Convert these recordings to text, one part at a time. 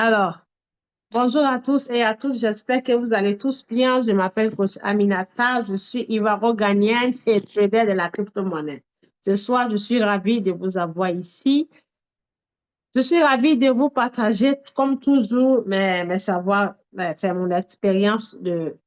Alors, bonjour à tous et à toutes. J'espère que vous allez tous bien. Je m'appelle Coach Aminata. Je suis ivoiro-ghanéenne et trader de la crypto-monnaie. Ce soir, je suis ravie de vous avoir ici. Je suis ravie de vous partager, comme toujours, mes savoirs, faire mon expérience de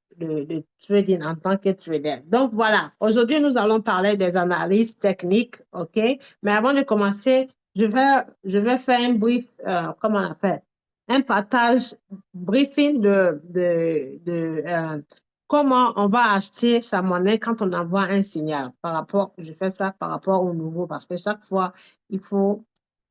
trading en tant que trader. Donc, voilà. Aujourd'hui, nous allons parler des analyses techniques, OK? Mais avant de commencer, je vais faire un brief, comment on appelle? Un partage, briefing de comment on va acheter sa monnaie quand on envoie un signal. Je fais ça par rapport au nouveau parce que chaque fois, il faut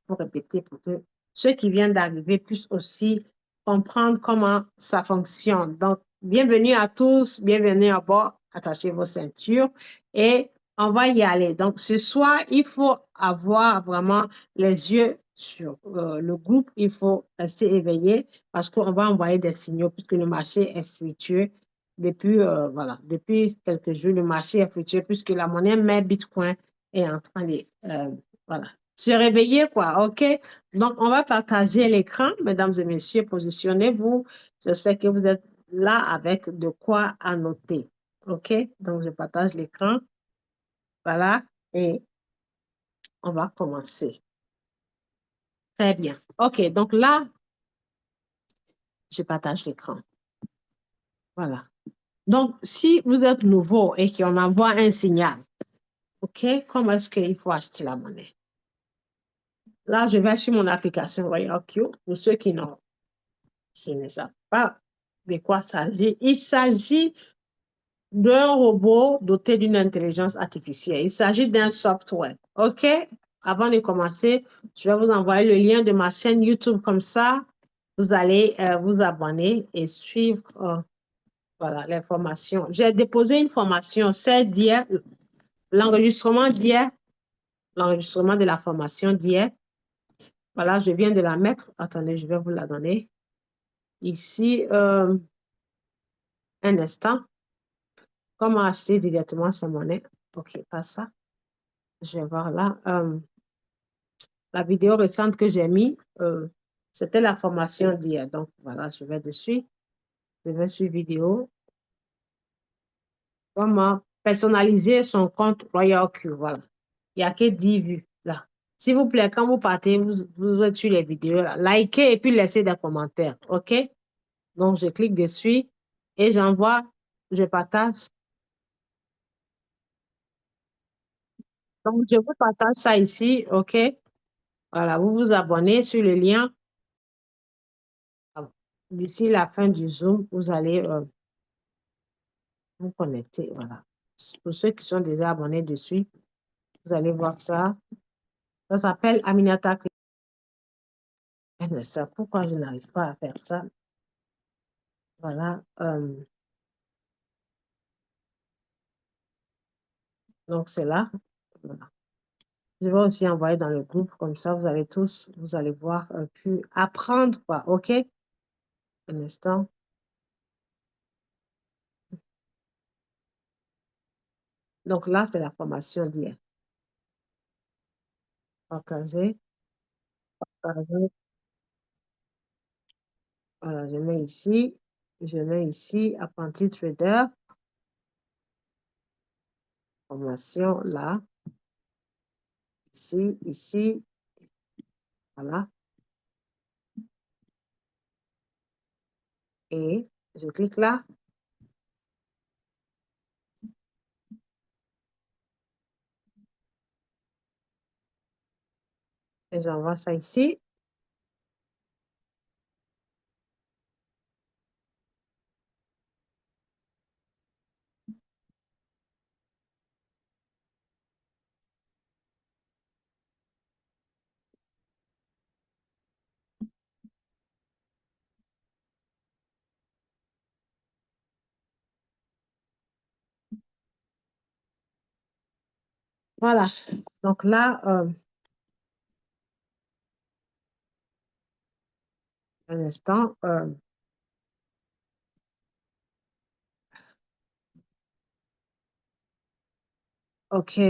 répéter pour que ceux qui viennent d'arriver puissent aussi comprendre comment ça fonctionne. Donc, bienvenue à tous, bienvenue à bord, attachez vos ceintures et on va y aller. Donc, ce soir, il faut avoir vraiment les yeux sur le groupe, il faut rester éveillé parce qu'on va envoyer des signaux puisque le marché est fluctueux. Depuis quelques jours, le marché est fluctueux puisque la monnaie mère Bitcoin est en train de, voilà, se réveiller, quoi, OK? Donc, on va partager l'écran, mesdames et messieurs, positionnez-vous. J'espère que vous êtes là avec de quoi annoter, OK? Donc, je partage l'écran, voilà, et on va commencer. Très bien. OK, donc là, je partage l'écran. Voilà. Donc, si vous êtes nouveau et qu'on envoie un signal, OK, comment est-ce qu'il faut acheter la monnaie? Là, je vais sur mon application Royal Q pour ceux qui ne savent pas de quoi il s'agit. Il s'agit d'un robot doté d'une intelligence artificielle. Il s'agit d'un software. OK? Avant de commencer, je vais vous envoyer le lien de ma chaîne YouTube comme ça. Vous allez vous abonner et suivre voilà, l'information. J'ai déposé une formation, c'est d'hier, l'enregistrement d'hier, l'enregistrement de la formation d'hier. Voilà, je viens de la mettre. Attendez, je vais vous la donner. Ici, un instant. Comment acheter directement sa monnaie? OK, pas ça. Je vais voir là. La vidéo récente que j'ai mis, c'était la formation d'hier. Donc, voilà, je vais dessus. Je vais sur vidéo. Comment personnaliser son compte Royal Q. Voilà. Il n'y a que 10 vues là. S'il vous plaît, quand vous partez, vous êtes sur les vidéos là. Likez et puis laissez des commentaires. OK? Donc, je clique dessus et j'envoie, je partage. Donc, je vous partage ça ici. OK? Voilà, vous vous abonnez sur le lien. D'ici la fin du Zoom, vous allez vous connecter. Voilà. Pour ceux qui sont déjà abonnés dessus, vous allez voir ça. Ça s'appelle Aminata. Mais ça, pourquoi je n'arrive pas à faire ça? Voilà. Donc, c'est là. Voilà. Je vais aussi envoyer dans le groupe, comme ça, vous allez tous, vous allez voir, puis apprendre, quoi. OK? Un instant. Donc là, c'est la formation d'hier. Partager, partager. Voilà, je mets ici. Je mets ici, apprenti trader, formation là, ici, ici. Voilà. Et je clique là. Et j'envoie ça ici. Voilà. Donc là, un instant. OK.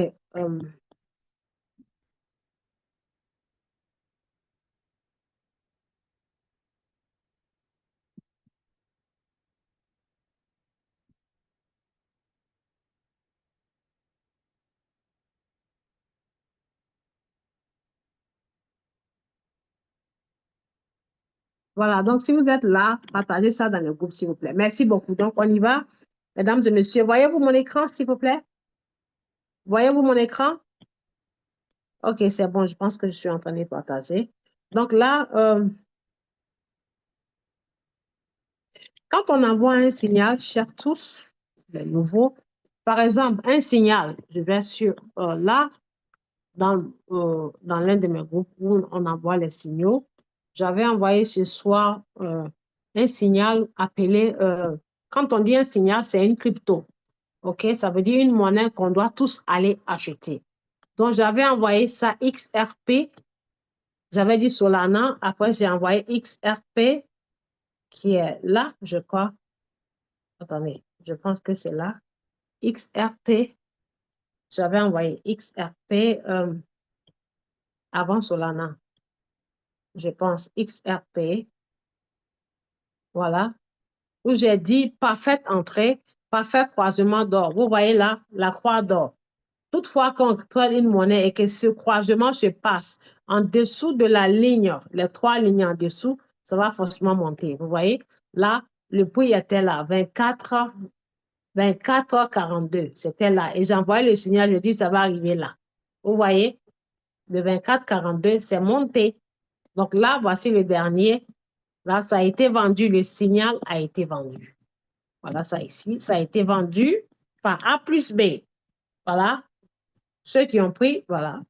Voilà, donc si vous êtes là, partagez ça dans le groupe, s'il vous plaît. Merci beaucoup. Donc, on y va. Mesdames et messieurs, voyez-vous mon écran, s'il vous plaît? Voyez-vous mon écran? OK, c'est bon, je pense que je suis en train de partager. Donc là, quand on envoie un signal, chers tous, les nouveaux, par exemple, un signal, je vais sur là, dans l'un de mes groupes où on envoie les signaux, j'avais envoyé ce soir un signal appelé, quand on dit un signal, c'est une crypto. OK, ça veut dire une monnaie qu'on doit tous aller acheter. Donc, j'avais envoyé ça XRP. J'avais dit Solana. Après, j'ai envoyé XRP qui est là, je crois. Attendez, je pense que c'est là. XRP. J'avais envoyé XRP avant Solana. Je pense XRP. Voilà. Où j'ai dit parfaite entrée, parfait croisement d'or. Vous voyez là, la croix d'or. Toutefois, quand on crée une monnaie et que ce croisement se passe en dessous de la ligne, les trois lignes en dessous, ça va forcément monter. Vous voyez, là, le prix était là, 24,42. C'était là. Et j'envoie le signal, je dis, ça va arriver là. Vous voyez, de 24,42, c'est monté. Donc là, voici le dernier. Là, ça a été vendu. Le signal a été vendu. Voilà ça ici. Ça a été vendu par A plus B. Voilà. Ceux qui ont pris, voilà,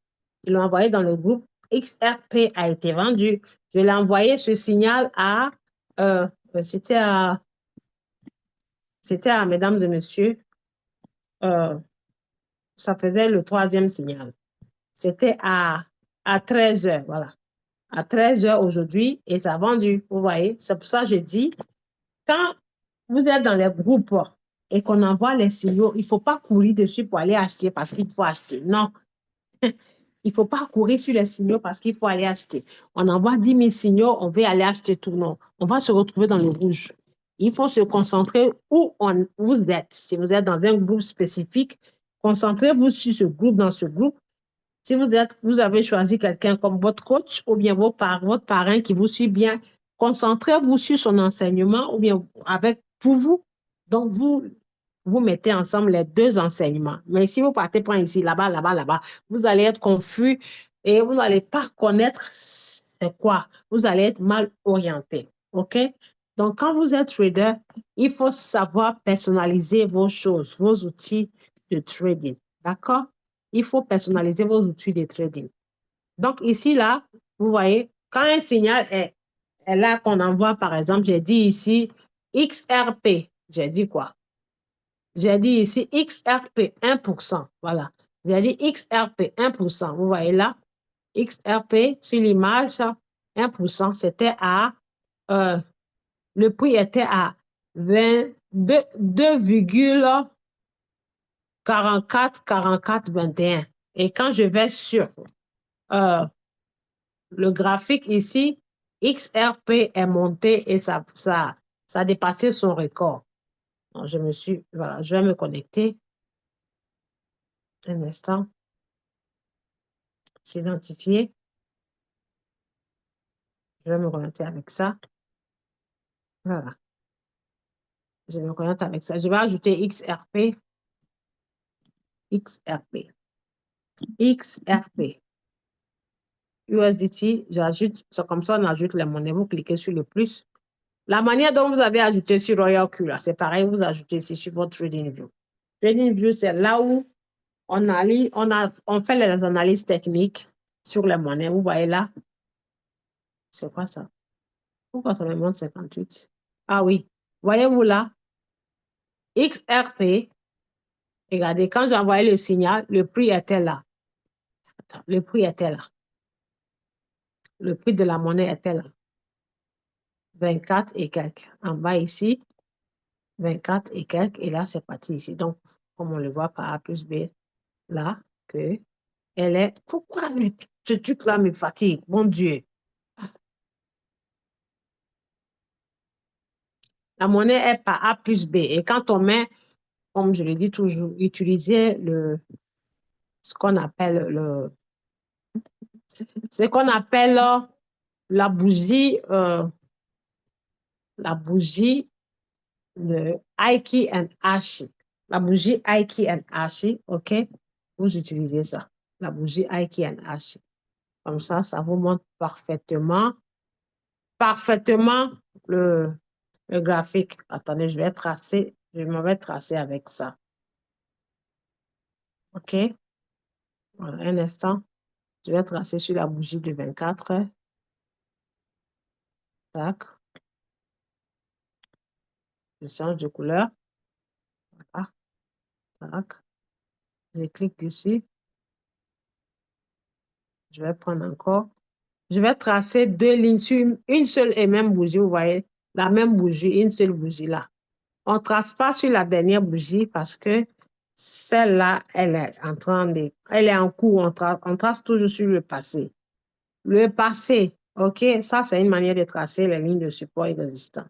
ils l'ont envoyé dans le groupe. XRP a été vendu. Je l'ai envoyé ce signal euh, c'était à, mesdames et messieurs, euh, ça faisait le troisième signal. C'était à 13 heures, voilà. À 13 heures aujourd'hui et ça a vendu, vous voyez. C'est pour ça que je dis, quand vous êtes dans les groupes et qu'on envoie les signaux, il ne faut pas courir dessus pour aller acheter parce qu'il faut acheter. Non, il ne faut pas courir sur les signaux parce qu'il faut aller acheter. On envoie 10 000 signaux, on veut aller acheter tout. Non, on va se retrouver dans le rouge. Il faut se concentrer où vous êtes. Si vous êtes dans un groupe spécifique, concentrez-vous sur ce groupe, dans ce groupe. Si vous avez choisi quelqu'un comme votre coach ou bien votre parrain qui vous suit bien, concentrez-vous sur son enseignement ou bien pour vous. Donc, vous mettez ensemble les deux enseignements. Mais si vous partez prendre ici, là-bas, là-bas, là-bas, vous allez être confus et vous n'allez pas connaître c'est quoi. Vous allez être mal orienté. OK? Donc, quand vous êtes trader, il faut savoir personnaliser vos choses, vos outils de trading. D'accord? Il faut personnaliser vos outils de trading. Donc, ici, là, vous voyez, quand un signal est là qu'on envoie, par exemple, j'ai dit ici XRP. J'ai dit quoi? J'ai dit ici XRP 1%. Voilà. J'ai dit XRP 1%. Vous voyez là, XRP sur l'image, 1%, c'était euh, le prix était à 2,44, 21. Et quand je vais sur euh, le graphique ici, XRP est monté et ça a dépassé son record. Donc, voilà, je vais me connecter. Un instant. S'identifier. Je vais me connecter avec ça. Voilà. Je vais me connecter avec ça. Je vais ajouter XRP. XRP. XRP. USDT, j'ajoute, c'est comme ça on ajoute les monnaies. Vous cliquez sur le plus. La manière dont vous avez ajouté sur Royal Q, c'est pareil, vous ajoutez ici sur votre TradingView. TradingView, c'est là où on fait les analyses techniques sur les monnaies. Vous voyez là, c'est quoi ça? Pourquoi ça me montre 58? Ah oui, voyez-vous là, XRP, regardez, quand j'ai envoyé le signal, le prix était là. Attends, le prix était là. Le prix de la monnaie était là. 24 et quelques. En bas ici, 24 et quelques. Et là, c'est parti ici. Donc, comme on le voit par A plus B, là, que elle est... Pourquoi ce truc-là me fatigue? Mon Dieu. La monnaie est par A plus B. Et quand on met, comme je le dis toujours, utiliser ce qu'on appelle ce qu'on appelle la bougie la bougie de Aiki and Ashi. La bougie Aiki and Ashi, OK? Vous utilisez ça. La bougie Aiki and Ashi. Comme ça vous montre parfaitement le, le graphique. Attendez, je m'en vais tracer avec ça. OK? Voilà, un instant. Je vais tracer sur la bougie de 24 heures. Tac. Je change de couleur. Voilà. Tac. Je clique dessus. Je vais prendre encore. Je vais tracer deux lignes sur une seule et même bougie. Vous voyez, la même bougie, une seule bougie là. On ne trace pas sur la dernière bougie parce que celle-là, elle est en cours. On trace toujours sur le passé. Le passé, OK, ça, c'est une manière de tracer les lignes de support et résistance.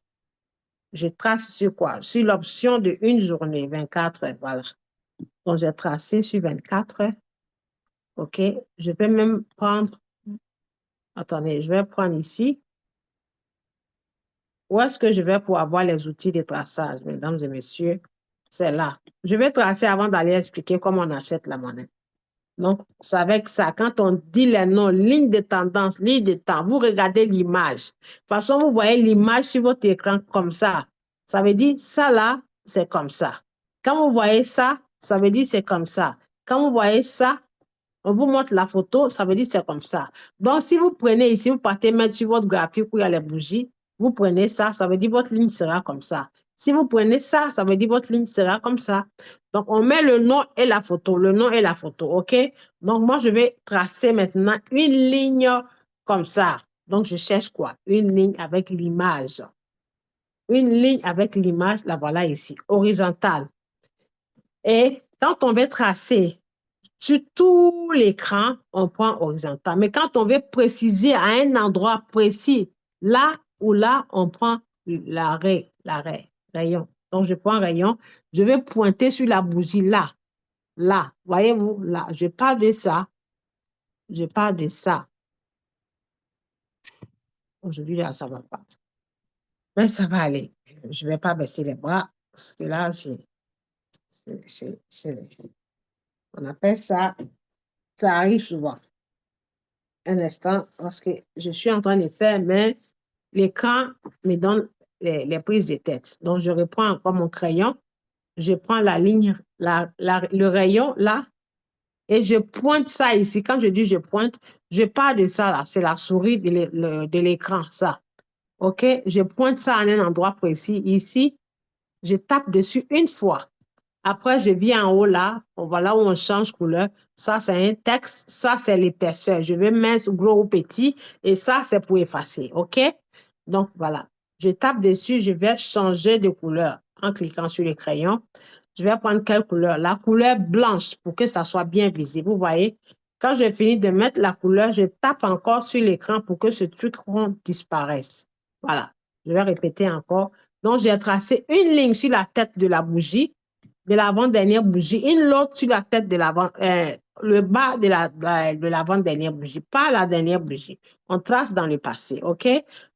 Je trace sur quoi? Sur l'option de une journée, 24 heures, voilà. Donc, j'ai tracé sur 24 heures. OK, je peux même prendre, attendez, je vais prendre ici. Où est-ce que je vais pouvoir avoir les outils de traçage, mesdames et messieurs? C'est là. Je vais tracer avant d'aller expliquer comment on achète la monnaie. Donc, c'est avec ça, quand on dit les noms, ligne de tendance, ligne de temps, vous regardez l'image. De toute façon, vous voyez l'image sur votre écran comme ça. Ça veut dire, ça là, c'est comme ça. Quand vous voyez ça, ça veut dire c'est comme ça. Quand vous voyez ça, on vous montre la photo, ça veut dire c'est comme ça. Donc, si vous prenez ici, vous partez mettre sur votre graphique où il y a les bougies, vous prenez ça, ça veut dire votre ligne sera comme ça. Si vous prenez ça, ça veut dire votre ligne sera comme ça. Donc, on met le nom et la photo, le nom et la photo, OK? Donc, moi, je vais tracer maintenant une ligne comme ça. Donc, je cherche quoi? Une ligne avec l'image. Une ligne avec l'image, la voilà ici, horizontale. Et quand on veut tracer sur tout l'écran, on prend horizontal. Mais quand on veut préciser à un endroit précis, là ou là, on prend rayon. Donc, je prends rayon, je vais pointer sur la bougie là, là. Voyez-vous, là, je parle de ça, je parle de ça. Aujourd'hui, là, ça ne va pas. Mais ça va aller. Je ne vais pas baisser les bras parce que là, on appelle ça, ça arrive souvent. Un instant, parce que je suis en train de faire, mais l'écran me donne les prises de tête. Donc, je reprends encore mon crayon, je prends la ligne, le rayon là, et je pointe ça ici. Quand je dis je pointe, je pars de ça là, c'est la souris de l'écran, ça. OK? Je pointe ça à un endroit précis. Ici, je tape dessus une fois. Après, je viens en haut là, voilà où on change couleur. Ça, c'est un texte. Ça, c'est l'épaisseur. Je vais mettre gros ou petit. Et ça, c'est pour effacer. OK? Donc, voilà. Je tape dessus. Je vais changer de couleur en cliquant sur le crayon. Je vais prendre quelle couleur? La couleur blanche pour que ça soit bien visible. Vous voyez? Quand j'ai fini de mettre la couleur, je tape encore sur l'écran pour que ce truc rond disparaisse. Voilà. Je vais répéter encore. Donc, j'ai tracé une ligne sur la tête de la bougie de l'avant-dernière bougie, une autre sur la tête de l'avant, le bas de l'avant-dernière bougie, pas la dernière bougie. On trace dans le passé, OK?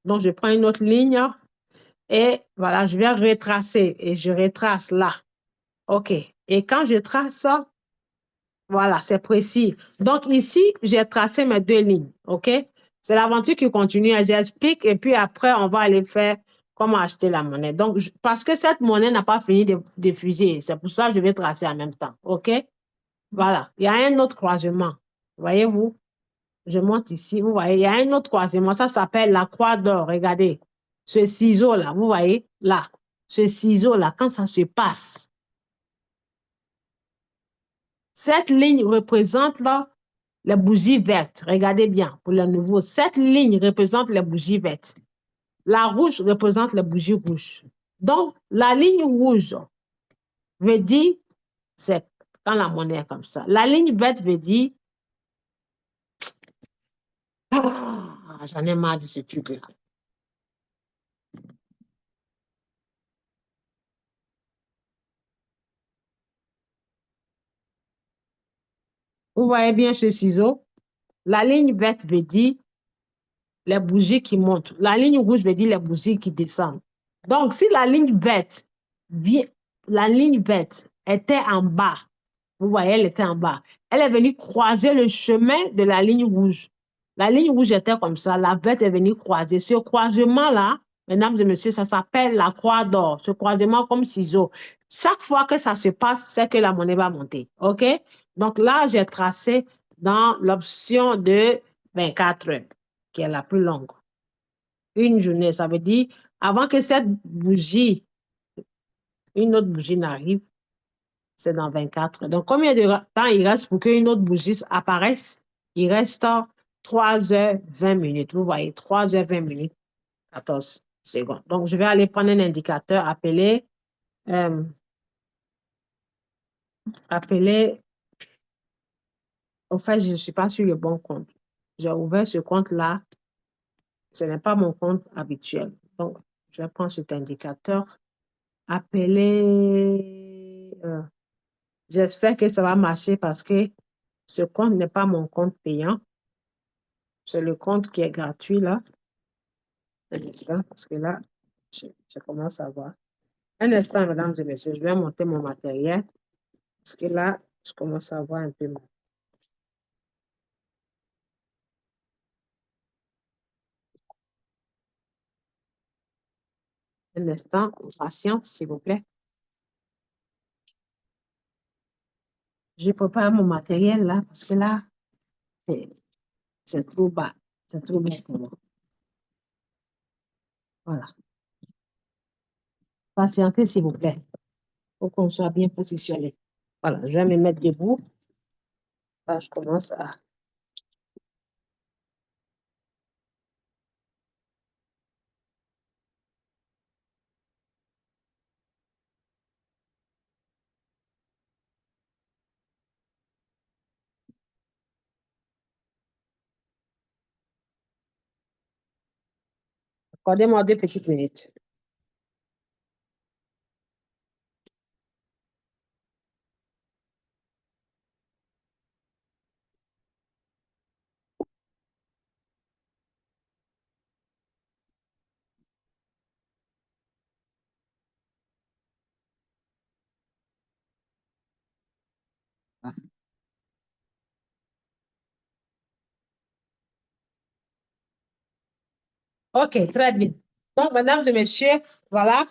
Donc, je prends une autre ligne et voilà, je vais retracer et je retrace là. OK. Et quand je trace ça, voilà, c'est précis. Donc, ici, j'ai tracé mes deux lignes, OK? C'est l'aventure qui continue. J'explique et puis après, on va aller faire comment acheter la monnaie. Donc, parce que cette monnaie n'a pas fini de fuser, c'est pour ça que je vais tracer en même temps, OK? Voilà, il y a un autre croisement. Voyez-vous? Je monte ici, vous voyez, il y a un autre croisement. Ça s'appelle la croix d'or. Regardez, ce ciseau-là, vous voyez, là, ce ciseau-là, quand ça se passe, cette ligne représente là les bougies vertes. Regardez bien, pour le nouveau, cette ligne représente les bougies vertes. La rouge représente les bougies rouges. Donc, la ligne rouge veut dire, c'est quand la monnaie est comme ça. La ligne verte veut dire, ah, j'en ai marre de ce truc-là. Vous voyez bien ce ciseau? La ligne verte veut dire les bougies qui montent. La ligne rouge veut dire les bougies qui descendent. Donc, si la ligne verte, la ligne verte était en bas, vous voyez, elle était en bas. Elle est venue croiser le chemin de la ligne rouge. La ligne rouge était comme ça, la verte est venue croiser. Ce croisement-là, mesdames et messieurs, ça s'appelle la croix d'or. Ce croisement comme ciseaux. Chaque fois que ça se passe, c'est que la monnaie va monter. OK? Donc là, j'ai tracé dans l'option de 24 heures, qui est la plus longue. Une journée, ça veut dire, avant que cette bougie, une autre bougie n'arrive, c'est dans 24 heures. Donc, combien de temps il reste pour qu'une autre bougie apparaisse? Il reste 3 heures 20 minutes. Vous voyez, 3 heures 20 minutes, 14 secondes. Donc, je vais aller prendre un indicateur euh, appelé, au fait, je ne suis pas sur le bon compte. J'ai ouvert ce compte-là. Ce n'est pas mon compte habituel. Donc, je vais prendre cet indicateur appelé, j'espère que ça va marcher parce que ce compte n'est pas mon compte payant. C'est le compte qui est gratuit là. Un instant, parce que là, je commence à voir. Un instant, mesdames et messieurs, je vais monter mon matériel. Parce que là, je commence à voir un peu mal. Un instant, patience, s'il vous plaît. Je prépare mon matériel là, parce que là, c'est c'est trop bas. C'est trop bas pour moi. Voilà. Patientez, s'il vous plaît. Il faut qu'on soit bien positionné. Voilà, je vais me mettre debout. Là, je commence à accordez-moi 2 petites minutes. OK, très bien. Donc, mesdames et messieurs, voilà,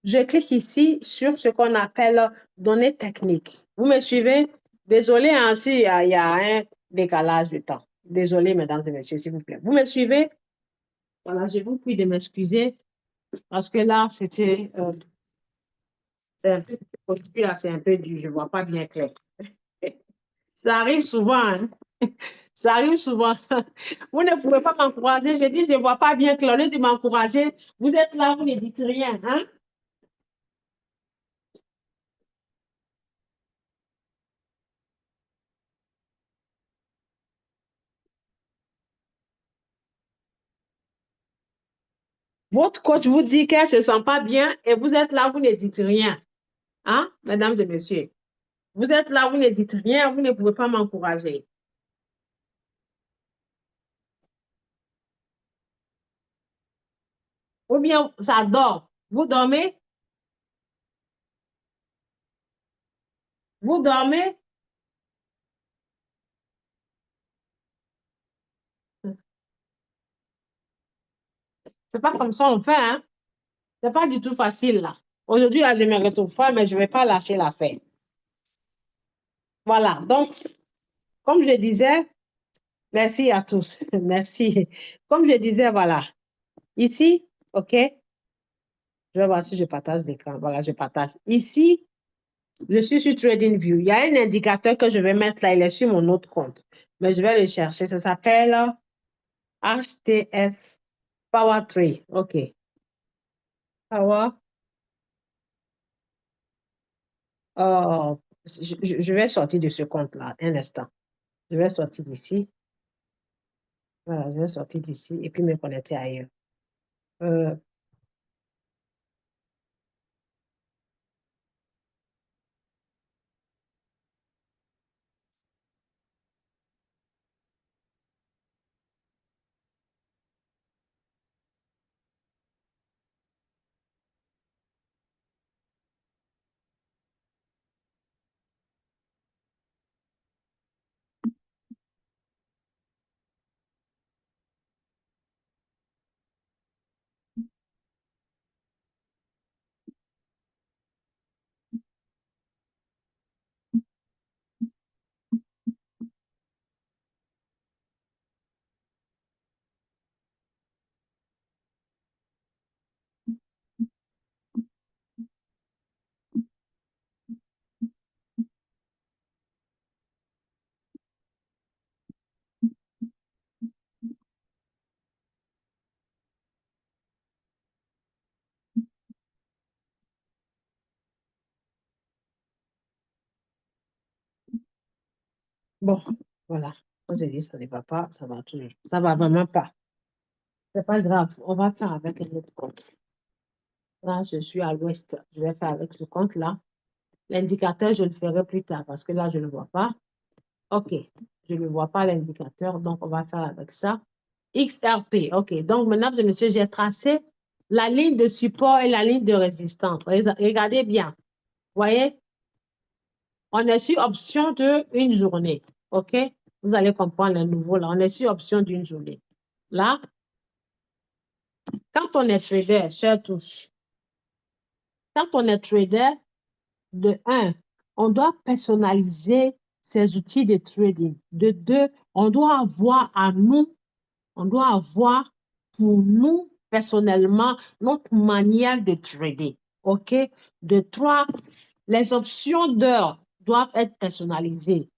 je clique ici sur ce qu'on appelle données techniques. Vous me suivez? Désolé, hein, s'il y a un décalage de temps. Désolé, mesdames et messieurs, s'il vous plaît. Vous me suivez? Voilà, je vous prie de m'excuser parce que là, c'est un peu, aujourd'hui, là, c'est un peu dur, je ne vois pas bien clair. Ça arrive souvent, hein. Ça arrive souvent. Vous ne pouvez pas m'encourager. Je dis, je ne vois pas bien clair. Au lieu de m'encourager, vous êtes là, vous ne dites rien, hein. Votre coach vous dit qu'elle ne se sent pas bien et vous êtes là, vous ne dites rien. Hein, mesdames et messieurs? Vous êtes là, vous ne dites rien, vous ne pouvez pas m'encourager. Ou bien ça dort. Vous dormez? Vous dormez? C'est pas comme ça on fait, hein? C'est pas du tout facile, là. Aujourd'hui, là, je me retrouve fort, mais je ne vais pas lâcher l'affaire. Voilà. Donc, comme je disais, merci à tous. Merci. Comme je disais, voilà. Ici, OK, je vais voir si je partage l'écran. Voilà, je partage. Ici, je suis sur TradingView. Il y a un indicateur que je vais mettre là, il est sur mon autre compte. Mais je vais le chercher. Ça s'appelle HTF Power Trade. OK. Power. Oh, je vais sortir de ce compte-là un instant. Je vais sortir d'ici. Voilà, je vais sortir d'ici et puis me connecter ailleurs. Euh, Bon, voilà. Quand je dis ça ne va pas, ça va toujours. Ça va vraiment pas. C'est pas grave. On va faire avec un autre compte. Là, je suis à l'ouest. Je vais faire avec ce compte-là. L'indicateur, je le ferai plus tard parce que là, je ne le vois pas. OK. Je ne vois pas l'indicateur, donc on va faire avec ça. XRP. OK. Donc, mesdames et messieurs, j'ai tracé la ligne de support et la ligne de résistance. Regardez bien. Vous voyez, on est sur option de une journée. OK? Vous allez comprendre le nouveau là. On est sur option d'une journée. Là, quand on est trader, chers tous, quand on est trader, de un, on doit personnaliser ses outils de trading. De deux, on doit avoir à nous, on doit avoir pour nous personnellement notre manière de trader. OK? De trois, les options d'heure doivent être personnalisées.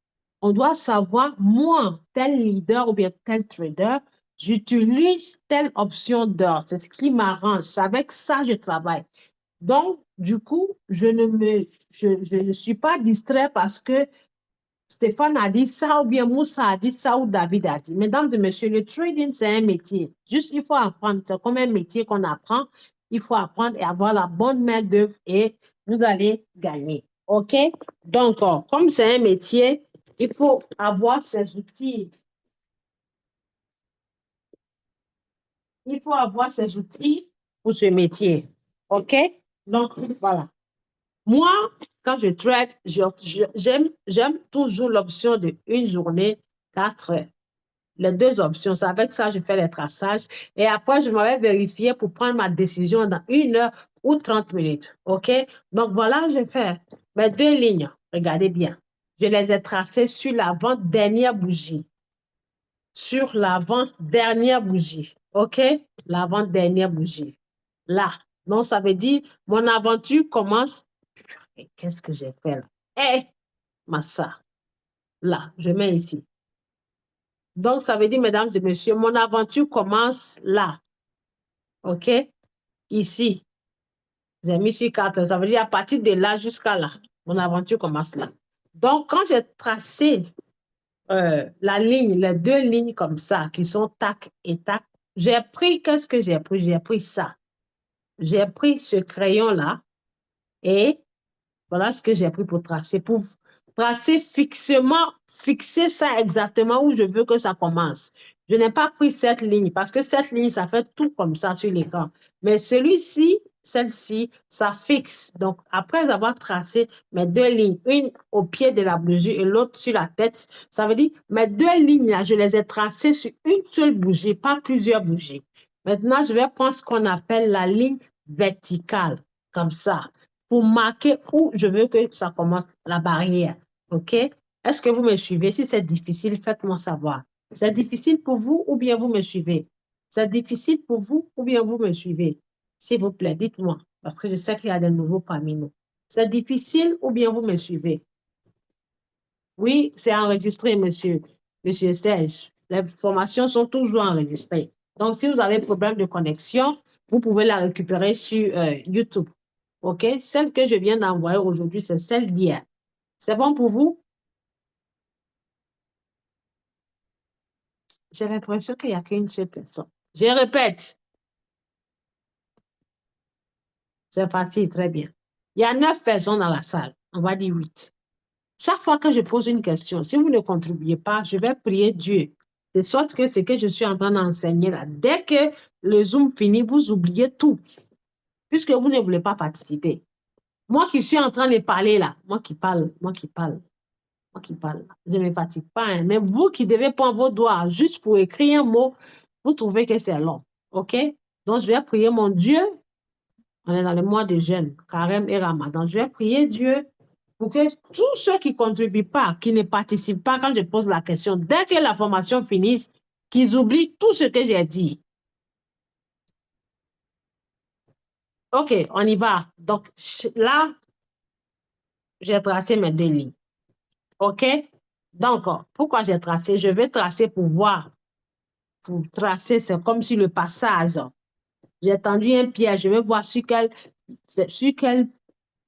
On doit savoir, moi, tel leader ou bien tel trader, j'utilise telle option d'heure. C'est ce qui m'arrange. C'est avec ça que je travaille. Donc, du coup, je ne suis pas distrait parce que Stéphane a dit ça, ou bien Moussa a dit ça, ou David a dit. Mesdames et messieurs, le trading, c'est un métier. Juste, il faut apprendre. C'est comme un métier qu'on apprend. Il faut apprendre et avoir la bonne main-d'œuvre et vous allez gagner. OK? Donc, comme c'est un métier, il faut avoir ses outils. Il faut avoir ses outils pour ce métier. OK? Donc, voilà. Moi, quand je trade, j'aime toujours l'option de une journée, 4 heures. Les deux options, c'est avec ça je fais les traçages. Et après, je m'avais vérifié pour prendre ma décision dans 1 heure ou 30 minutes. OK? Donc voilà, je fais mes deux lignes. Regardez bien. Je les ai tracées sur l'avant-dernière bougie. Sur l'avant-dernière bougie. OK? L'avant-dernière bougie. Là. Donc, ça veut dire, mon aventure commence. Et qu'est-ce que j'ai fait là? Eh, Massa, là, je mets ici. Donc, ça veut dire, mesdames et messieurs, mon aventure commence là. OK? Ici. J'ai mis sur carte. Ça veut dire à partir de là jusqu'à là. Mon aventure commence là. Donc, quand j'ai tracé la ligne, les deux lignes comme ça, qui sont tac et tac, j'ai pris, qu'est-ce que j'ai pris? J'ai pris ça. J'ai pris ce crayon-là et voilà ce que j'ai pris pour tracer. Pour tracer fixement, fixer ça exactement où je veux que ça commence. Je n'ai pas pris cette ligne parce que cette ligne, ça fait tout comme ça sur l'écran. Mais celui-ci, celle-ci, ça fixe. Donc, après avoir tracé mes deux lignes, une au pied de la bougie et l'autre sur la tête, ça veut dire mes deux lignes-là, je les ai tracées sur une seule bougie, pas plusieurs bougies. Maintenant, je vais prendre ce qu'on appelle la ligne verticale, comme ça pour marquer où je veux que ça commence, la barrière. OK? Est-ce que vous me suivez? Si c'est difficile, faites-moi savoir. C'est difficile pour vous ou bien vous me suivez? C'est difficile pour vous ou bien vous me suivez? S'il vous plaît, dites-moi, parce que je sais qu'il y a des nouveaux parmi nous. C'est difficile ou bien vous me suivez? Oui, c'est enregistré, monsieur Serge. Les formations sont toujours enregistrées. Donc, si vous avez problème de connexion, vous pouvez la récupérer sur YouTube. OK? Celle que je viens d'envoyer aujourd'hui, c'est celle d'hier. C'est bon pour vous? J'ai l'impression qu'il n'y a qu'une seule personne. Je répète, c'est facile, très bien. Il y a 9 personnes dans la salle. On va dire 8. Chaque fois que je pose une question, si vous ne contribuez pas, je vais prier Dieu. De sorte que ce que je suis en train d'enseigner là, dès que le Zoom finit, vous oubliez tout, puisque vous ne voulez pas participer. Moi qui suis en train de parler là, moi qui parle, je ne me fatigue pas, hein. Mais vous qui devez prendre vos doigts juste pour écrire un mot, vous trouvez que c'est long. OK? Donc, je vais prier mon Dieu. On est dans le mois de jeûne, carême et ramadan. Je vais prier Dieu pour que tous ceux qui ne contribuent pas, qui ne participent pas quand je pose la question, dès que la formation finisse, qu'ils oublient tout ce que j'ai dit. OK, on y va. Donc, là, j'ai tracé mes deux lignes. OK? Donc, pourquoi j'ai tracé? Je vais tracer pour voir. Pour tracer, c'est comme sur le passage. J'ai tendu un piège, je vais voir sur quel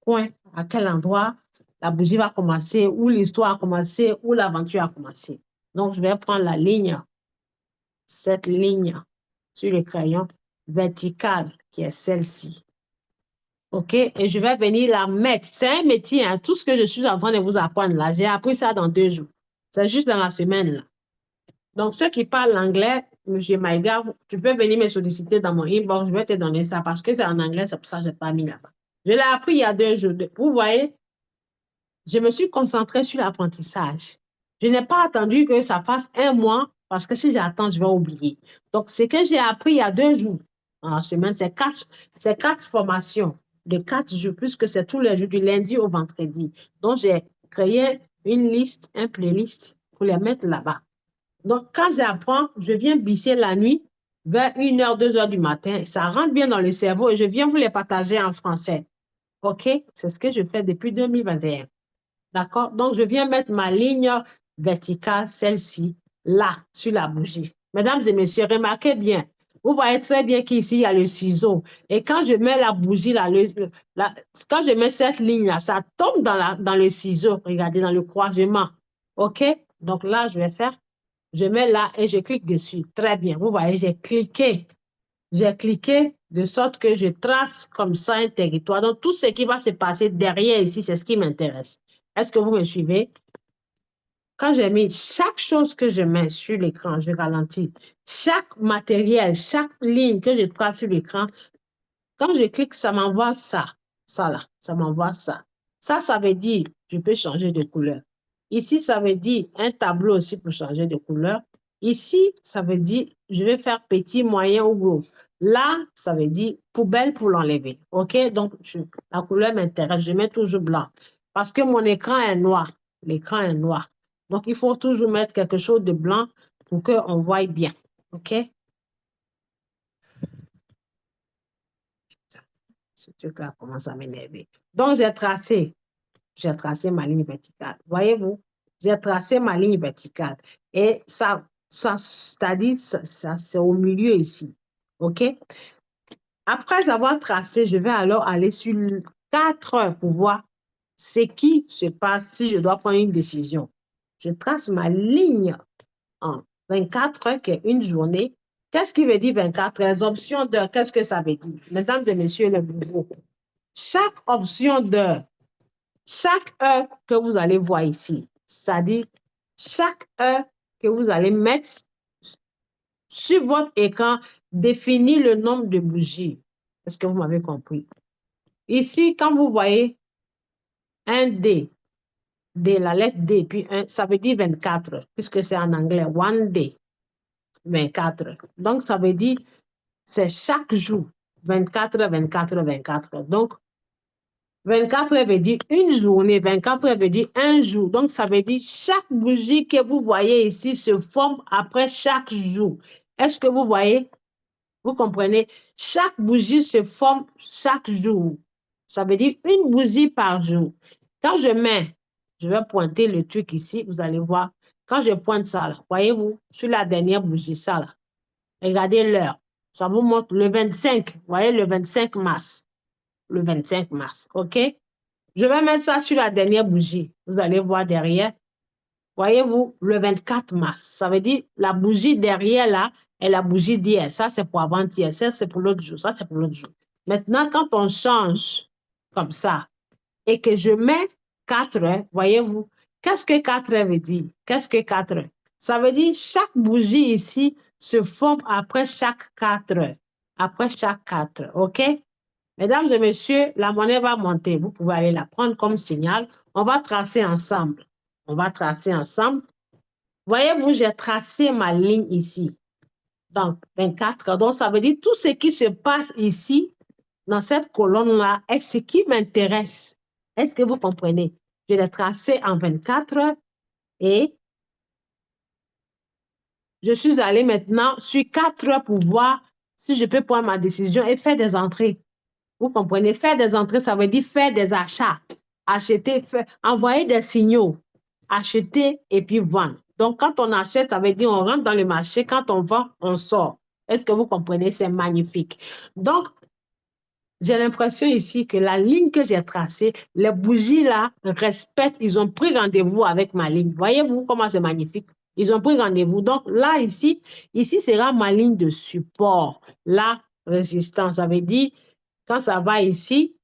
point, à quel endroit la bougie va commencer, où l'histoire a commencé, où l'aventure a commencé. Donc, je vais prendre la ligne, cette ligne sur le crayon verticale qui est celle-ci. OK? Et je vais venir la mettre. C'est un métier, hein. Tout ce que je suis en train de vous apprendre là, j'ai appris ça dans 2 jours. C'est juste dans la semaine là. Donc, ceux qui parlent anglais, M. Maïga, tu peux venir me solliciter dans mon inbox, je vais te donner ça parce que c'est en anglais, c'est pour ça que je n'ai pas mis là-bas. Je l'ai appris il y a 2 jours. Vous voyez, je me suis concentrée sur l'apprentissage. Je n'ai pas attendu que ça fasse 1 mois parce que si j'attends, je vais oublier. Donc, ce que j'ai appris il y a 2 jours dans la semaine, c'est quatre formations de 4 jours, puisque c'est tous les jours du lundi au vendredi. Donc, j'ai créé une liste, un playlist pour les mettre là-bas. Donc, quand j'apprends, je viens bisser la nuit vers 1h, 2h du matin. Ça rentre bien dans le cerveau et je viens vous les partager en français. OK? C'est ce que je fais depuis 2021. D'accord? Donc, je viens mettre ma ligne verticale, celle-ci, là, sur la bougie. Mesdames et messieurs, remarquez bien. Vous voyez très bien qu'ici, il y a le ciseau. Et quand je mets la bougie, là, quand je mets cette ligne-là, ça tombe dans le ciseau. Regardez, dans le croisement. OK? Donc là, je vais faire. Je mets là et je clique dessus. Très bien. Vous voyez, j'ai cliqué. J'ai cliqué de sorte que je trace comme ça un territoire. Donc, tout ce qui va se passer derrière ici, c'est ce qui m'intéresse. Est-ce que vous me suivez? Quand j'ai mis chaque chose que je mets sur l'écran, je ralentis. Chaque matériel, chaque ligne que je trace sur l'écran, quand je clique, ça m'envoie ça. Ça là, ça m'envoie ça. Ça veut dire, je peux changer de couleur. Ici, ça veut dire un tableau aussi pour changer de couleur. Ici, ça veut dire, je vais faire petit, moyen ou gros. Là, ça veut dire poubelle pour l'enlever. OK? Donc, la couleur m'intéresse. Je mets toujours blanc. Parce que mon écran est noir. L'écran est noir. Donc, il faut toujours mettre quelque chose de blanc pour qu'on voie bien. OK? Ce truc-là commence à m'énerver. Donc, j'ai tracé ma ligne verticale. Voyez-vous, j'ai tracé ma ligne verticale. Et c'est-à-dire, ça c'est au milieu ici. OK? Après avoir tracé, je vais alors aller sur 4 heures pour voir ce qui se passe si je dois prendre une décision. Je trace ma ligne en 24 heures, qui est une journée. Qu'est-ce qui veut dire 24 heures? Les options d'heure, qu'est-ce que ça veut dire? Mesdames et messieurs, le bureau. Chaque option d'heure, chaque heure que vous allez voir ici, c'est-à-dire chaque heure que vous allez mettre sur votre écran, définit le nombre de bougies. Est-ce que vous m'avez compris? Ici, quand vous voyez un la lettre D, puis ça veut dire 24, puisque c'est en anglais, one day, 24. Donc, ça veut dire, c'est chaque jour, 24, 24, 24. Donc, 24 heures veut dire une journée, 24 heures veut dire un jour. Donc, ça veut dire chaque bougie que vous voyez ici se forme après chaque jour. Est-ce que vous voyez? Vous comprenez? Chaque bougie se forme chaque jour. Ça veut dire une bougie par jour. Quand je vais pointer le truc ici, vous allez voir. Quand je pointe ça, là, voyez-vous, sur la dernière bougie, ça là, regardez l'heure. Ça vous montre le 25, vous voyez, le 25 mars. Le 25 mars, OK? Je vais mettre ça sur la dernière bougie. Vous allez voir derrière. Voyez-vous, le 24 mars. Ça veut dire la bougie derrière là est la bougie d'hier. Ça, c'est pour avant-hier. Ça, c'est pour l'autre jour. Ça, c'est pour l'autre jour. Maintenant, quand on change comme ça et que je mets 4 heures, voyez-vous, qu'est-ce que 4 heures veut dire? Qu'est-ce que 4 heures? Ça veut dire chaque bougie ici se forme après chaque 4 heures. Après chaque 4 heures. OK? Mesdames et messieurs, la monnaie va monter. Vous pouvez aller la prendre comme signal. On va tracer ensemble. On va tracer ensemble. Voyez-vous, j'ai tracé ma ligne ici. Donc, 24. Donc, ça veut dire tout ce qui se passe ici, dans cette colonne-là, est ce qui m'intéresse. Est-ce que vous comprenez? Je l'ai tracé en 24 heures et je suis allée maintenant sur 4 heures pour voir si je peux prendre ma décision et faire des entrées. Vous comprenez? Faire des entrées, ça veut dire faire des achats. Acheter, envoyer des signaux. Acheter et puis vendre. Donc, quand on achète, ça veut dire on rentre dans le marché. Quand on vend, on sort. Est-ce que vous comprenez? C'est magnifique. Donc, j'ai l'impression ici que la ligne que j'ai tracée, les bougies là respectent, ils ont pris rendez-vous avec ma ligne. Voyez-vous comment c'est magnifique? Ils ont pris rendez-vous. Donc là, ici sera ma ligne de support. La résistance, ça veut dire, quand ça va ici,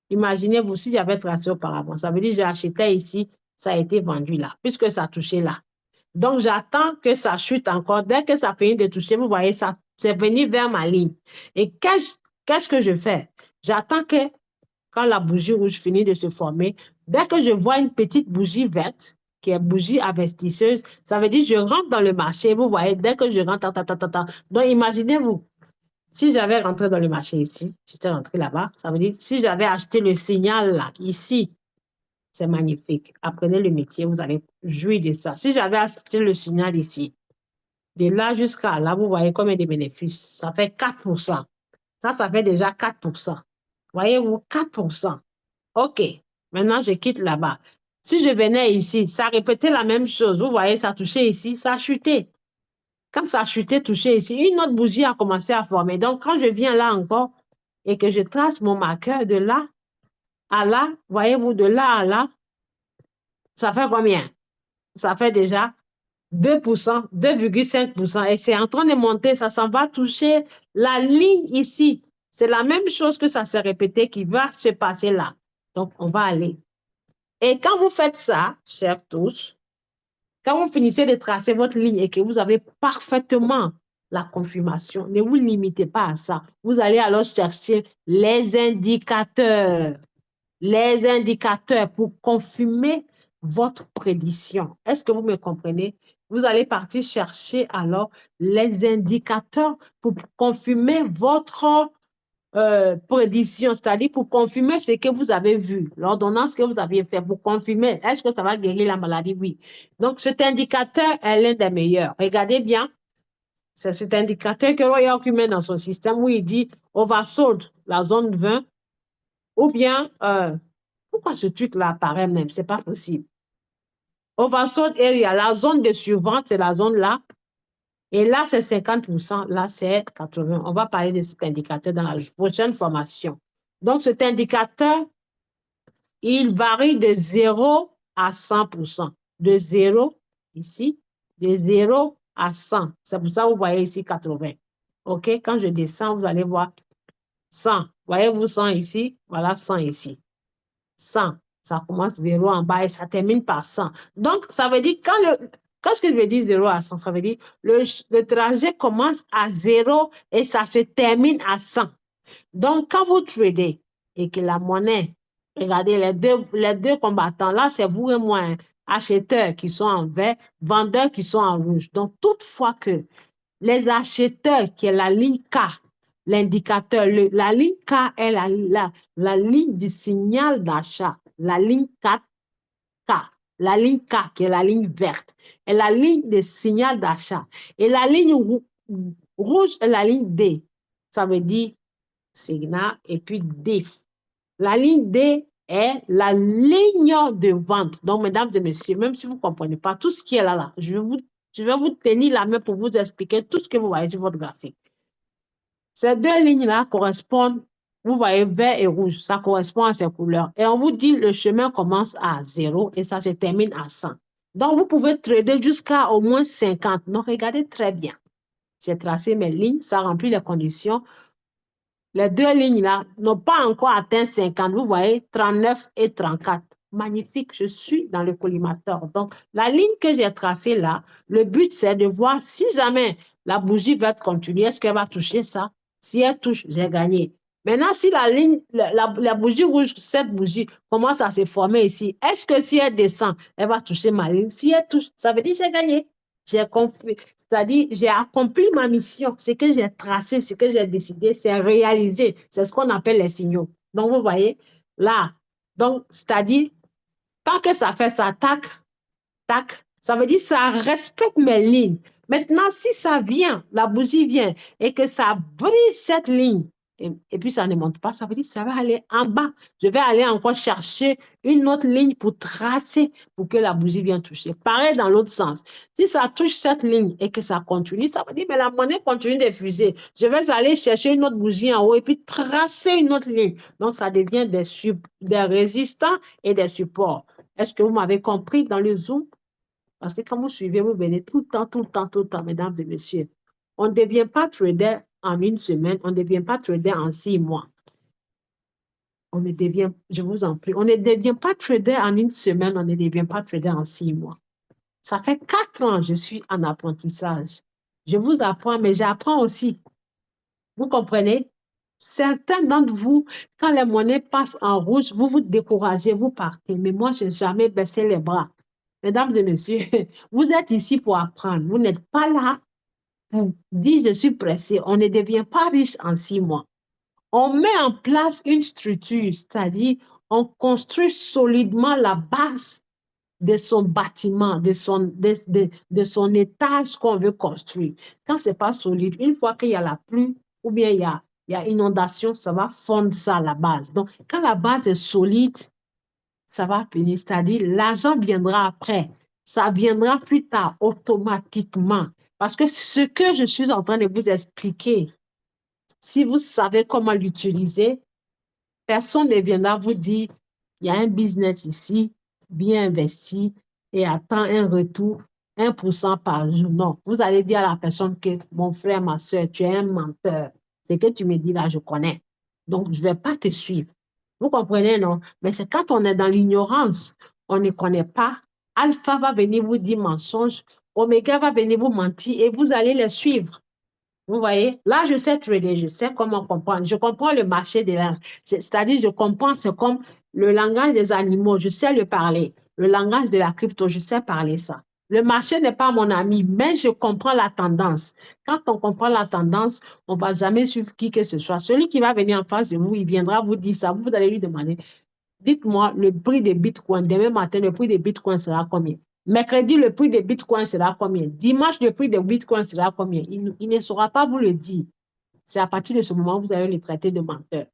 imaginez-vous si j'avais tracé auparavant. Ça veut dire que j'ai acheté ici, ça a été vendu là, puisque ça a touché là. Donc, j'attends que ça chute encore. Dès que ça finit de toucher, vous voyez, ça c'est venu vers ma ligne. Et qu'est-ce que je fais? J'attends que quand la bougie rouge finit de se former, dès que je vois une petite bougie verte, qui est bougie investisseuse, ça veut dire que je rentre dans le marché. Vous voyez, dès que je rentre, donc imaginez-vous, si j'avais rentré dans le marché ici, j'étais rentré là-bas, ça veut dire si j'avais acheté le signal là, ici, c'est magnifique. Apprenez le métier, vous allez jouir de ça. Si j'avais acheté le signal ici, de là jusqu'à là, vous voyez combien de bénéfices. Ça fait 4%. Ça fait déjà 4%. Voyez-vous, 4%. OK. Maintenant, je quitte là-bas. Si je venais ici, ça répétait la même chose. Vous voyez, ça touchait ici, ça a chuté. Quand ça a chuté, touché ici, une autre bougie a commencé à former. Donc, quand je viens là encore et que je trace mon marqueur de là à là, voyez-vous, de là à là, ça fait combien? Ça fait déjà 2%, 2,5%. Et c'est en train de monter, ça s'en va toucher la ligne ici. C'est la même chose que ça s'est répété qui va se passer là. Donc, on va aller. Et quand vous faites ça, chers tous, quand vous finissez de tracer votre ligne et que vous avez parfaitement la confirmation, ne vous limitez pas à ça. Vous allez alors chercher les indicateurs. Les indicateurs pour confirmer votre prédiction. Est-ce que vous me comprenez? Vous allez partir chercher alors les indicateurs pour confirmer votre prédiction, c'est-à-dire pour confirmer ce que vous avez vu, l'ordonnance que vous aviez fait, pour confirmer, est-ce que ça va guérir la maladie? Oui. Donc, cet indicateur est l'un des meilleurs. Regardez bien, c'est cet indicateur que Royal met dans son système où il dit oversold, la zone 20, ou bien, pourquoi ce truc-là apparaît même? C'est pas possible. Oversold area, la zone de suivante, c'est la zone là. Et là, c'est 50%, là, c'est 80%. On va parler de cet indicateur dans la prochaine formation. Donc, cet indicateur, il varie de 0 à 100%. De 0, ici, de 0 à 100. C'est pour ça que vous voyez ici 80. OK? Quand je descends, vous allez voir 100. Voyez-vous 100 ici? Voilà 100 ici. 100. Ça commence 0 en bas et ça termine par 100. Donc, ça veut dire, quand ce que je veux dire 0 à 100, ça veut dire le trajet commence à 0 et ça se termine à 100. Donc, quand vous tradez et que la monnaie, regardez, les deux combattants, là, c'est vous et moi, hein, acheteurs qui sont en vert, vendeurs qui sont en rouge. Donc, toutefois que les acheteurs, qui est la ligne K, l'indicateur, la ligne K est la ligne du signal d'achat. La ligne 4K, la ligne K, qui est la ligne verte, est la ligne de signal d'achat. Et la ligne rouge est la ligne D. Ça veut dire signal et puis D. La ligne D est la ligne de vente. Donc, mesdames et messieurs, même si vous ne comprenez pas tout ce qui est là, je vais vous tenir la main pour vous expliquer tout ce que vous voyez sur votre graphique. Ces deux lignes-là correspondent, vous voyez, vert et rouge, ça correspond à ces couleurs. Et on vous dit le chemin commence à 0 et ça se termine à 100. Donc, vous pouvez trader jusqu'à au moins 50. Donc, regardez très bien. J'ai tracé mes lignes, ça remplit les conditions. Les deux lignes-là n'ont pas encore atteint 50. Vous voyez, 39 et 34. Magnifique, je suis dans le collimateur. Donc, la ligne que j'ai tracée là, le but, c'est de voir si jamais la bougie va continuer, est-ce qu'elle va toucher ça? Si elle touche, j'ai gagné. Maintenant, si la bougie rouge, cette bougie commence à se former ici, est-ce que si elle descend, elle va toucher ma ligne? Si elle touche, ça veut dire que j'ai gagné. C'est-à-dire, j'ai accompli ma mission. Ce que j'ai tracé, ce que j'ai décidé, c'est réalisé. C'est ce qu'on appelle les signaux. Donc, vous voyez, là, donc, c'est-à-dire, tant que ça fait ça, tac, tac, ça veut dire que ça respecte mes lignes. Maintenant, si ça vient, la bougie vient, et que ça brise cette ligne, et puis ça ne monte pas, ça veut dire que ça va aller en bas. Je vais aller encore chercher une autre ligne pour tracer pour que la bougie vienne toucher. Pareil dans l'autre sens. Si ça touche cette ligne et que ça continue, ça veut dire que la monnaie continue de fuser. Je vais aller chercher une autre bougie en haut et puis tracer une autre ligne. Donc, ça devient des résistants et des supports. Est-ce que vous m'avez compris dans le Zoom? Parce que quand vous suivez, vous venez tout le temps, tout le temps, tout le temps, mesdames et messieurs. On ne devient pas trader en une semaine, on ne devient pas trader en 6 mois. On ne devient, je vous en prie, on ne devient pas trader en une semaine, on ne devient pas trader en 6 mois. Ça fait 4 ans que je suis en apprentissage. Je vous apprends, mais j'apprends aussi. Vous comprenez? Certains d'entre vous, quand les monnaies passent en rouge, vous vous découragez, vous partez. Mais moi, je n'ai jamais baissé les bras. Mesdames et messieurs, vous êtes ici pour apprendre. Vous n'êtes pas là pour dire je suis pressé. On ne devient pas riche en 6 mois. On met en place une structure, c'est-à-dire on construit solidement la base de son bâtiment, de son étage qu'on veut construire. Quand ce n'est pas solide, une fois qu'il y a la pluie ou bien il y a inondation, ça va fondre ça à la base. Donc, quand la base est solide, ça va finir, c'est-à-dire l'argent viendra après. Ça viendra plus tard automatiquement. Parce que ce que je suis en train de vous expliquer, si vous savez comment l'utiliser, personne ne viendra vous dire, il y a un business ici, bien investi, et attend un retour, 1% par jour. Non, vous allez dire à la personne que mon frère, ma soeur, tu es un menteur. Ce que tu me dis là, je connais. Donc, je ne vais pas te suivre. Vous comprenez, non? Mais c'est quand on est dans l'ignorance, on ne connaît pas. Alpha va venir vous dire mensonge, Oméga va venir vous mentir et vous allez les suivre. Vous voyez, là, je sais trader, je sais comment comprendre. Je comprends le marché de l'art. C'est-à-dire, je comprends, c'est comme le langage des animaux, je sais le parler. Le langage de la crypto, je sais parler ça. Le marché n'est pas mon ami, mais je comprends la tendance. Quand on comprend la tendance, on ne va jamais suivre qui que ce soit. Celui qui va venir en face de vous, il viendra vous dire ça. Vous allez lui demander, dites-moi le prix de Bitcoin. Demain matin, le prix de Bitcoin sera combien? Mercredi, le prix de Bitcoin sera combien? Dimanche, le prix de Bitcoin sera combien? Il ne saura pas vous le dire. C'est à partir de ce moment que vous allez le traiter de menteur.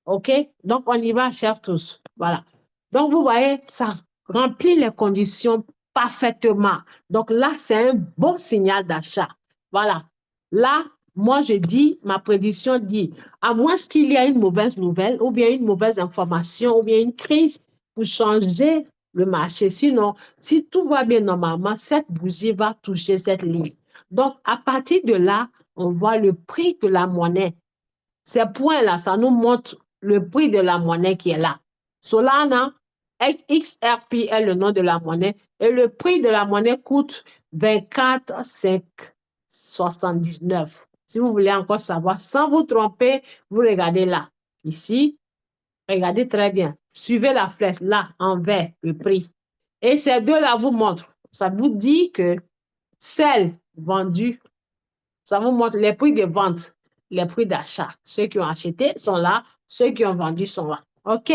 OK? Donc, on y va, chers tous. Voilà. Donc, vous voyez, ça remplit les conditions parfaitement. Donc, là, c'est un bon signal d'achat. Voilà. Là, moi, je dis, ma prédiction dit, à moins qu'il y ait une mauvaise nouvelle ou bien une mauvaise information ou bien une crise pour changer le marché. Sinon, si tout va bien normalement, cette bougie va toucher cette ligne. Donc, à partir de là, on voit le prix de la monnaie. Ces points-là, ça nous montre le prix de la monnaie qui est là. Solana, XRP est le nom de la monnaie et le prix de la monnaie coûte 24,579. Si vous voulez encore savoir, sans vous tromper, vous regardez là. Ici, regardez très bien. Suivez la flèche là, en vert, le prix. Et ces deux-là vous montrent. Ça vous dit que celles vendues, ça vous montre les prix de vente, les prix d'achat. Ceux qui ont acheté sont là, ceux qui ont vendu sont là. OK?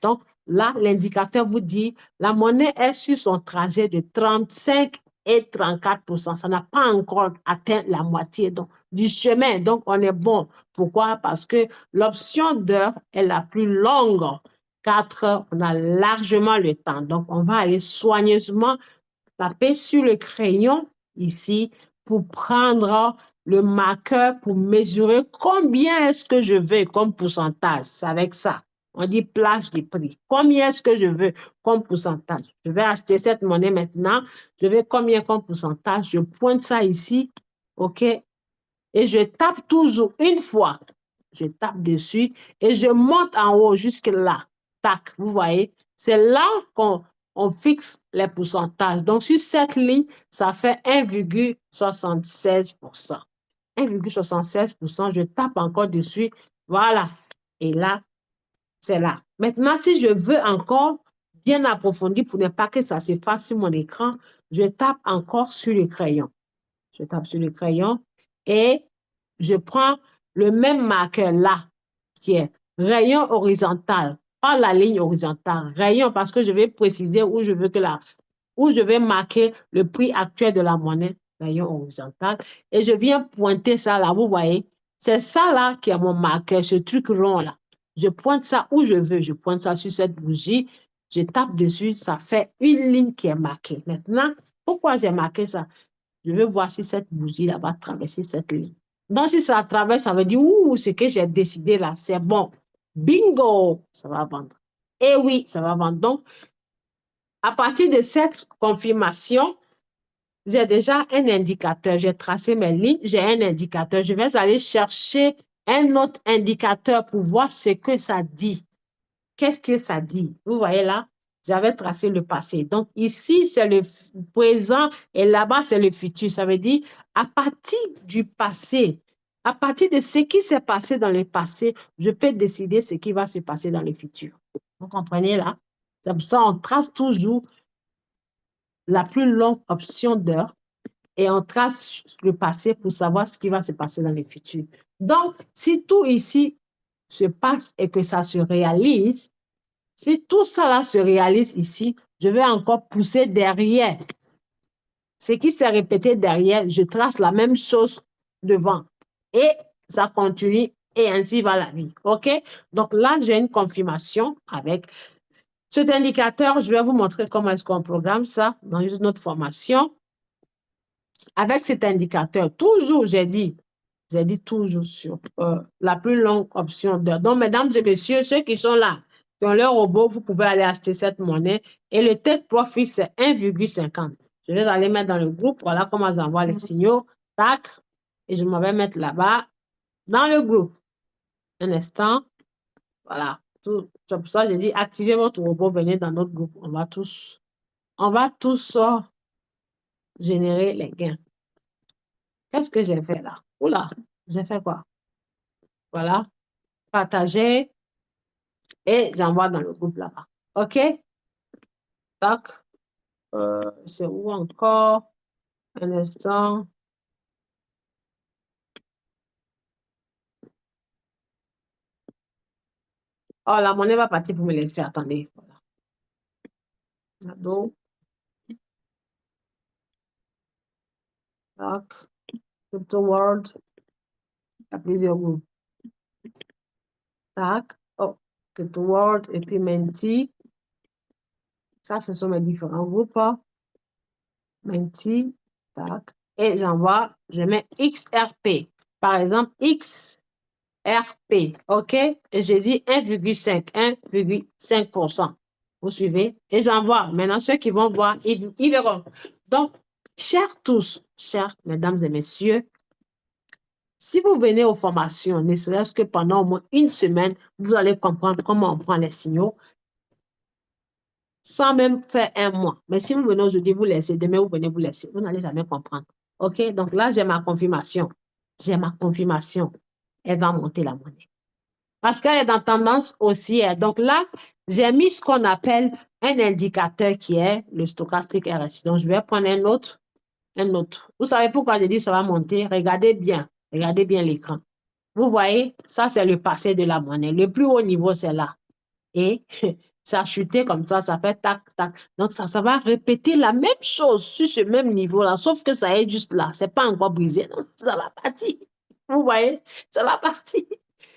Donc, là, l'indicateur vous dit la monnaie est sur son trajet de 35 et 34%. Ça n'a pas encore atteint la moitié du chemin. Donc, on est bon. Pourquoi? Parce que l'option d'heure est la plus longue. 4 heures, on a largement le temps. Donc, on va aller soigneusement taper sur le crayon ici pour prendre le marqueur pour mesurer combien est-ce que je veux comme pourcentage. C'est avec ça. On dit plage de prix. Combien est-ce que je veux comme pourcentage? Je vais acheter cette monnaie maintenant. Je veux combien comme pourcentage? Je pointe ça ici. OK? Et je tape toujours une fois. Je tape dessus et je monte en haut jusque là. Tac, vous voyez? C'est là qu'on fixe les pourcentages. Donc, sur cette ligne, ça fait 1,76%. 1,76%, je tape encore dessus. Voilà. Et là, c'est là. Maintenant, si je veux encore bien approfondir pour ne pas que ça s'efface sur mon écran, je tape encore sur le crayon. Je tape sur le crayon et je prends le même marqueur là, qui est rayon horizontal, pas la ligne horizontale, rayon, parce que je vais préciser où je veux où je vais marquer le prix actuel de la monnaie, rayon horizontal, et je viens pointer ça là, vous voyez, C'est ça là qui est mon marqueur, ce truc rond là. Je pointe ça où je veux, je pointe ça sur cette bougie, je tape dessus, ça fait une ligne qui est marquée. Maintenant, pourquoi j'ai marqué ça? Je veux voir si cette bougie là va traverser cette ligne. Donc, si ça traverse, ça veut dire, ouh, ce que j'ai décidé là, c'est bon. Bingo, ça va vendre. Et oui, ça va vendre. Donc, à partir de cette confirmation, j'ai déjà un indicateur. J'ai tracé mes lignes, j'ai un indicateur. Je vais aller chercher un autre indicateur pour voir ce que ça dit. Qu'est-ce que ça dit? Vous voyez là, j'avais tracé le passé. Donc ici, c'est le présent et là-bas, c'est le futur. Ça veut dire, à partir du passé, à partir de ce qui s'est passé dans le passé, je peux décider ce qui va se passer dans le futur. Vous comprenez là? C'est pour ça qu'on trace toujours la plus longue option d'heure et on trace le passé pour savoir ce qui va se passer dans le futur. Donc, si tout ici se passe et que ça se réalise, si tout ça là se réalise ici, je vais encore pousser derrière. Ce qui s'est répété derrière, je trace la même chose devant. Et ça continue et ainsi va la vie. OK? Donc là, j'ai une confirmation avec cet indicateur. Je vais vous montrer comment est-ce qu'on programme ça dans une autre formation. Avec cet indicateur, toujours, j'ai dit toujours sur la plus longue option d'heure. Donc, mesdames et messieurs, ceux qui sont là, qui ont leur robot, vous pouvez aller acheter cette monnaie. Et le take profit, c'est 1,50. Je vais aller mettre dans le groupe. Voilà comment j'envoie les signaux. Tac. Et je m'en vais mettre là-bas, dans le groupe. Un instant. Voilà. C'est pour ça que j'ai dit, activez votre robot, venez dans notre groupe. On va tous générer les gains. Qu'est-ce que j'ai fait là? Oula, j'ai fait quoi? Voilà, partager et j'envoie dans le groupe là-bas. OK? Tac. C'est où encore? Un instant. Oh, la monnaie va partir pour me laisser. Attendez. Voilà. Donc, tac. Crypto World. Il y a plusieurs groupes. Tac. Oh, Crypto World et puis Menti. Ça, ce sont mes différents groupes. Menti. Tac. Et j'envoie, je mets XRP. Par exemple, XRP. OK? Et je dis 1,5%. Vous suivez? Et j'envoie. Maintenant, ceux qui vont voir, ils verront. Donc, chers tous, chers mesdames et messieurs, si vous venez aux formations, ne serait-ce que pendant au moins une semaine, vous allez comprendre comment on prend les signaux sans même faire un mois. Mais si vous venez aujourd'hui, vous laissez, demain, vous venez vous laisser, vous n'allez jamais comprendre. OK? Donc là, j'ai ma confirmation. J'ai ma confirmation. Elle va monter la monnaie. Parce qu'elle est dans tendance haussière. Donc là, j'ai mis ce qu'on appelle un indicateur qui est le stochastique RSI. Donc, je vais prendre un autre, un autre. Vous savez pourquoi je dis ça va monter? Regardez bien l'écran. Vous voyez, ça, c'est le passé de la monnaie. Le plus haut niveau, c'est là. Et ça a chuté comme ça fait tac, tac. Donc, ça va répéter la même chose sur ce même niveau-là, sauf que ça est juste là. C'est pas encore brisé. Donc, ça va partir. Vous voyez, ça va partir.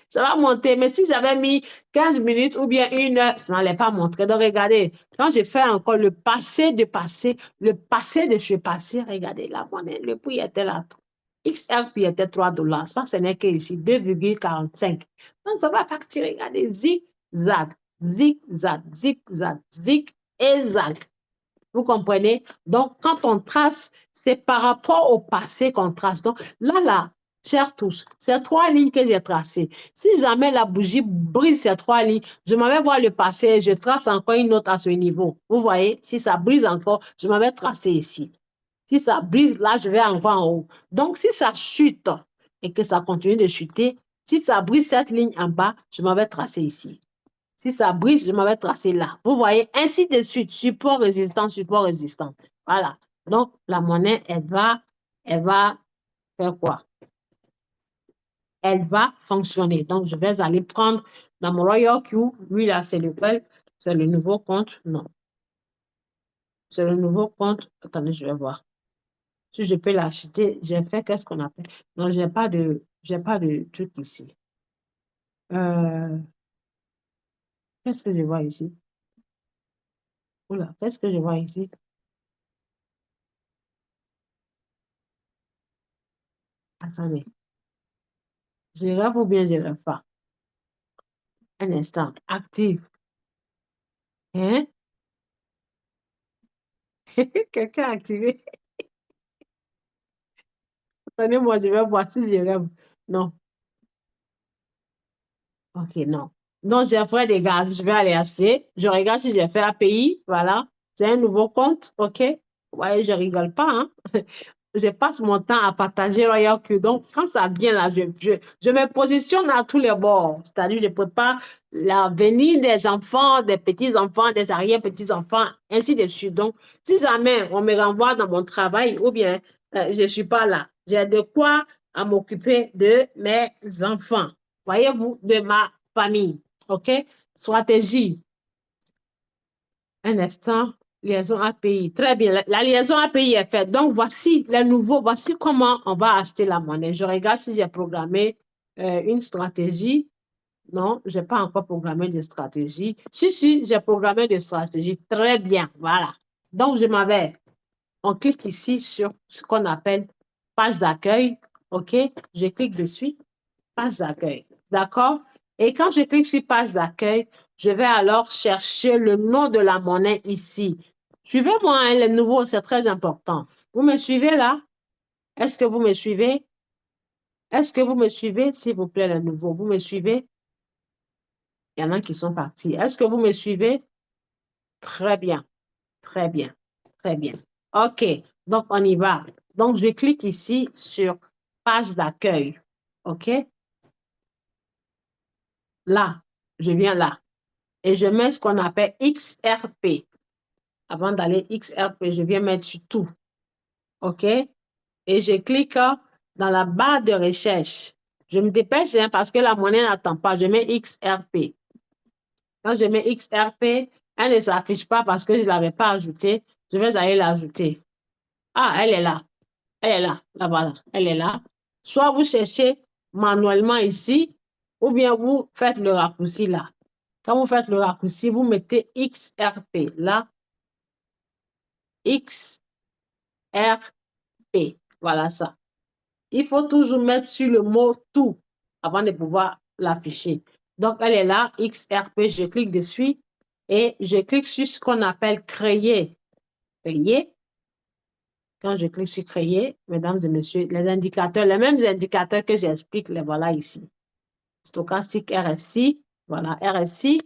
Ça va monter. Mais si j'avais mis 15 minutes ou bien une heure, ça n'allait pas montrer. Donc, regardez, quand je fais encore le passé de passé, le passé de ce passé, regardez, la monnaie, le prix était là. XRP était 3 dollars. Ça, ce n'est que ici, 2,45. Donc, ça va partir. Regardez, zigzag, zigzag, zigzag, zig et zag. Vous comprenez? Donc, quand on trace, c'est par rapport au passé qu'on trace. Donc, là, chers tous, ces trois lignes que j'ai tracées, si jamais la bougie brise ces trois lignes, je m'en vais voir le passé, je trace encore une autre à ce niveau. Vous voyez? Si ça brise encore, je m'en vais tracer ici. Si ça brise, là, je vais encore en haut. Donc, si ça chute et que ça continue de chuter, si ça brise cette ligne en bas, je m'en vais tracer ici. Si ça brise, je m'en vais tracer là. Vous voyez, ainsi de suite, support résistant, support résistant. Voilà. Donc, la monnaie, elle va faire quoi? Elle va fonctionner. Donc, je vais aller prendre dans mon Royal Q. Lui, là, c'est lequel? C'est le nouveau compte? Non. C'est le nouveau compte. Attendez, je vais voir. Si je peux l'acheter, j'ai fait qu'est-ce qu'on appelle. Non, J'ai pas de truc ici. Euh, Qu'est-ce que je vois ici? Oula, qu'est-ce que je vois ici? Attendez, je rêve ou bien je rêve pas? Un instant, active. Hein? Quelqu'un a activé. Attendez, moi, je vais voir si je rêve. Non, ok, non. Donc, j'ai fait des gars, je vais aller acheter. Je regarde si j'ai fait API. Voilà. C'est un nouveau compte. OK. Ouais, je rigole pas, hein. Je passe mon temps à partager Royal Q. Donc, quand ça vient là, je me positionne à tous les bords. C'est-à-dire, je prépare l'avenir des enfants, des petits-enfants, des arrière-petits-enfants, ainsi de suite. Donc, si jamais on me renvoie dans mon travail ou bien je ne suis pas là, j'ai de quoi à m'occuper de mes enfants. Voyez-vous, de ma famille. OK? Stratégie. Un instant, liaison API. Très bien, la liaison API est faite. Donc, voici les nouveaux, voici comment on va acheter la monnaie. Je regarde si j'ai programmé une stratégie. Non, je n'ai pas encore programmé de stratégie. Si, j'ai programmé de stratégie. Très bien, voilà. Donc, je m'en vais. On clique ici sur ce qu'on appelle page d'accueil. OK? Je clique dessus, page d'accueil. D'accord? Et quand je clique sur page d'accueil, je vais alors chercher le nom de la monnaie ici. Suivez-moi, hein, les nouveaux, c'est très important. Vous me suivez là? Est-ce que vous me suivez? Est-ce que vous me suivez, s'il vous plaît, les nouveaux? Vous me suivez? Il y en a qui sont partis. Est-ce que vous me suivez? Très bien, très bien, très bien. OK, donc on y va. Donc, je clique ici sur page d'accueil. OK? Là, je viens là. Et je mets ce qu'on appelle XRP. Avant d'aller XRP, je viens mettre sur tout. OK? Et je clique dans la barre de recherche. Je me dépêche hein, parce que la monnaie n'attend pas. Je mets XRP. Quand je mets XRP, elle ne s'affiche pas parce que je ne l'avais pas ajoutée. Je vais aller l'ajouter. Ah, elle est là. Elle est là. Là, voilà. Elle est là. Soit vous cherchez manuellement ici, ou bien vous faites le raccourci là. Quand vous faites le raccourci, vous mettez XRP. Là, XRP. Voilà ça. Il faut toujours mettre sur le mot tout avant de pouvoir l'afficher. Donc, elle est là, XRP, je clique dessus et je clique sur ce qu'on appelle créer. Créer. Quand je clique sur créer, mesdames et messieurs, les indicateurs, les mêmes indicateurs que j'explique, les voilà ici. Stochastique RSI, voilà, RSI.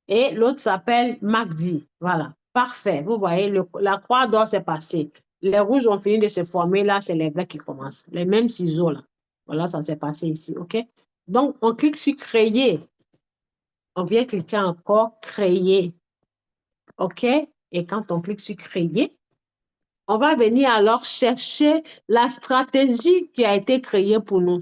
Et l'autre s'appelle MACD. Voilà, parfait. Vous voyez, la croix d'or s'est passée. Les rouges ont fini de se former. Là, c'est les verts qui commencent. Les mêmes ciseaux, là. Voilà, ça s'est passé ici, OK? Donc, on clique sur créer. On vient cliquer encore créer. OK? Et quand on clique sur créer, on va venir alors chercher la stratégie qui a été créée pour nous.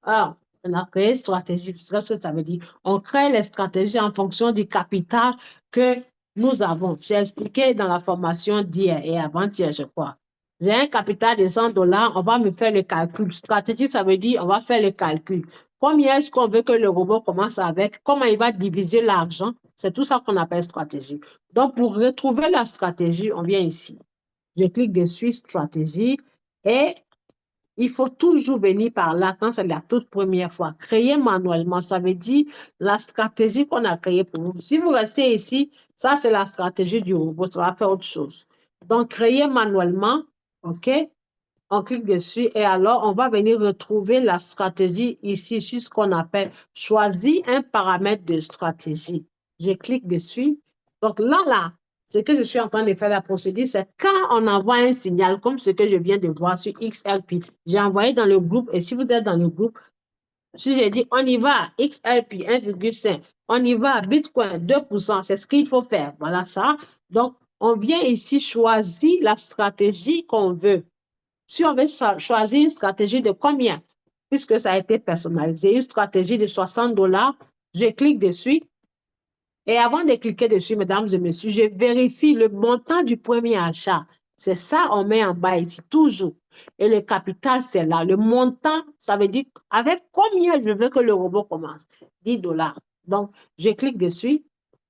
Alors, on a créé une stratégie. Qu'est-ce que ça veut dire? On crée les stratégies en fonction du capital que nous avons. J'ai expliqué dans la formation d'hier et avant-hier, je crois. J'ai un capital de 100 dollars, on va me faire le calcul. Stratégie, ça veut dire on va faire le calcul. Combien est-ce qu'on veut que le robot commence avec? Comment il va diviser l'argent? C'est tout ça qu'on appelle stratégie. Donc, pour retrouver la stratégie, on vient ici. Je clique dessus, stratégie, et il faut toujours venir par là quand c'est la toute première fois. Créer manuellement, ça veut dire la stratégie qu'on a créée pour vous. Si vous restez ici, ça c'est la stratégie du robot, ça va faire autre chose. Donc, créer manuellement, OK? On clique dessus et alors on va venir retrouver la stratégie ici sur ce qu'on appelle choisir un paramètre de stratégie. Je clique dessus. Donc là, ce que je suis en train de faire la procédure, c'est quand on envoie un signal comme ce que je viens de voir sur XLP. J'ai envoyé dans le groupe et si vous êtes dans le groupe, si j'ai dit on y va, XLP 1,5, on y va, Bitcoin 2%, c'est ce qu'il faut faire. Voilà ça. Donc, on vient ici choisir la stratégie qu'on veut. Si on veut choisir une stratégie de combien, puisque ça a été personnalisé, une stratégie de 60 dollars, je clique dessus. Et avant de cliquer dessus, mesdames et messieurs, je vérifie le montant du premier achat. C'est ça, on met en bas ici, toujours. Et le capital, c'est là. Le montant, ça veut dire avec combien je veux que le robot commence? 10 dollars. Donc, je clique dessus.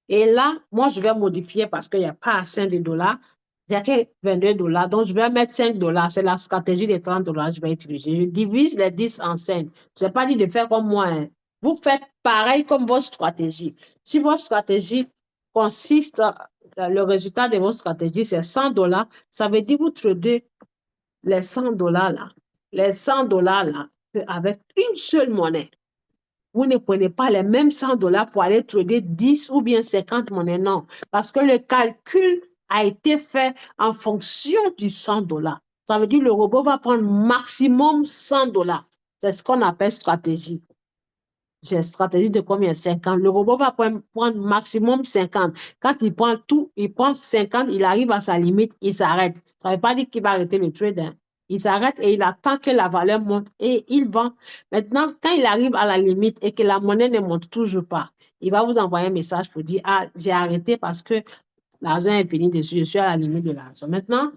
Et là, moi, je vais modifier parce qu'il n'y a pas assez de dollars. Il n'y a que 22 dollars. Donc, je vais mettre 5 dollars. C'est la stratégie des 30 dollars que je vais utiliser. Je divise les 10 en 5. Je n'ai pas dit de faire comme moi, hein. Vous faites pareil comme votre stratégie. Si votre stratégie consiste, le résultat de votre stratégie, c'est 100 dollars, ça veut dire que vous tradez les 100 dollars là. Les 100 dollars là, avec une seule monnaie. Vous ne prenez pas les mêmes 100 dollars pour aller trader 10 ou bien 50 monnaies, non. Parce que le calcul a été fait en fonction du 100 dollars. Ça veut dire que le robot va prendre maximum 100 dollars. C'est ce qu'on appelle stratégie. J'ai une stratégie de combien? 50. Le robot va prendre maximum 50. Quand il prend tout, il prend 50, il arrive à sa limite, il s'arrête. Ça ne veut pas dire qu'il va arrêter le trade, hein. Il s'arrête et il attend que la valeur monte et il vend. Maintenant, quand il arrive à la limite et que la monnaie ne monte toujours pas, il va vous envoyer un message pour dire, ah, j'ai arrêté parce que l'argent est fini dessus, je suis à la limite de l'argent. Maintenant,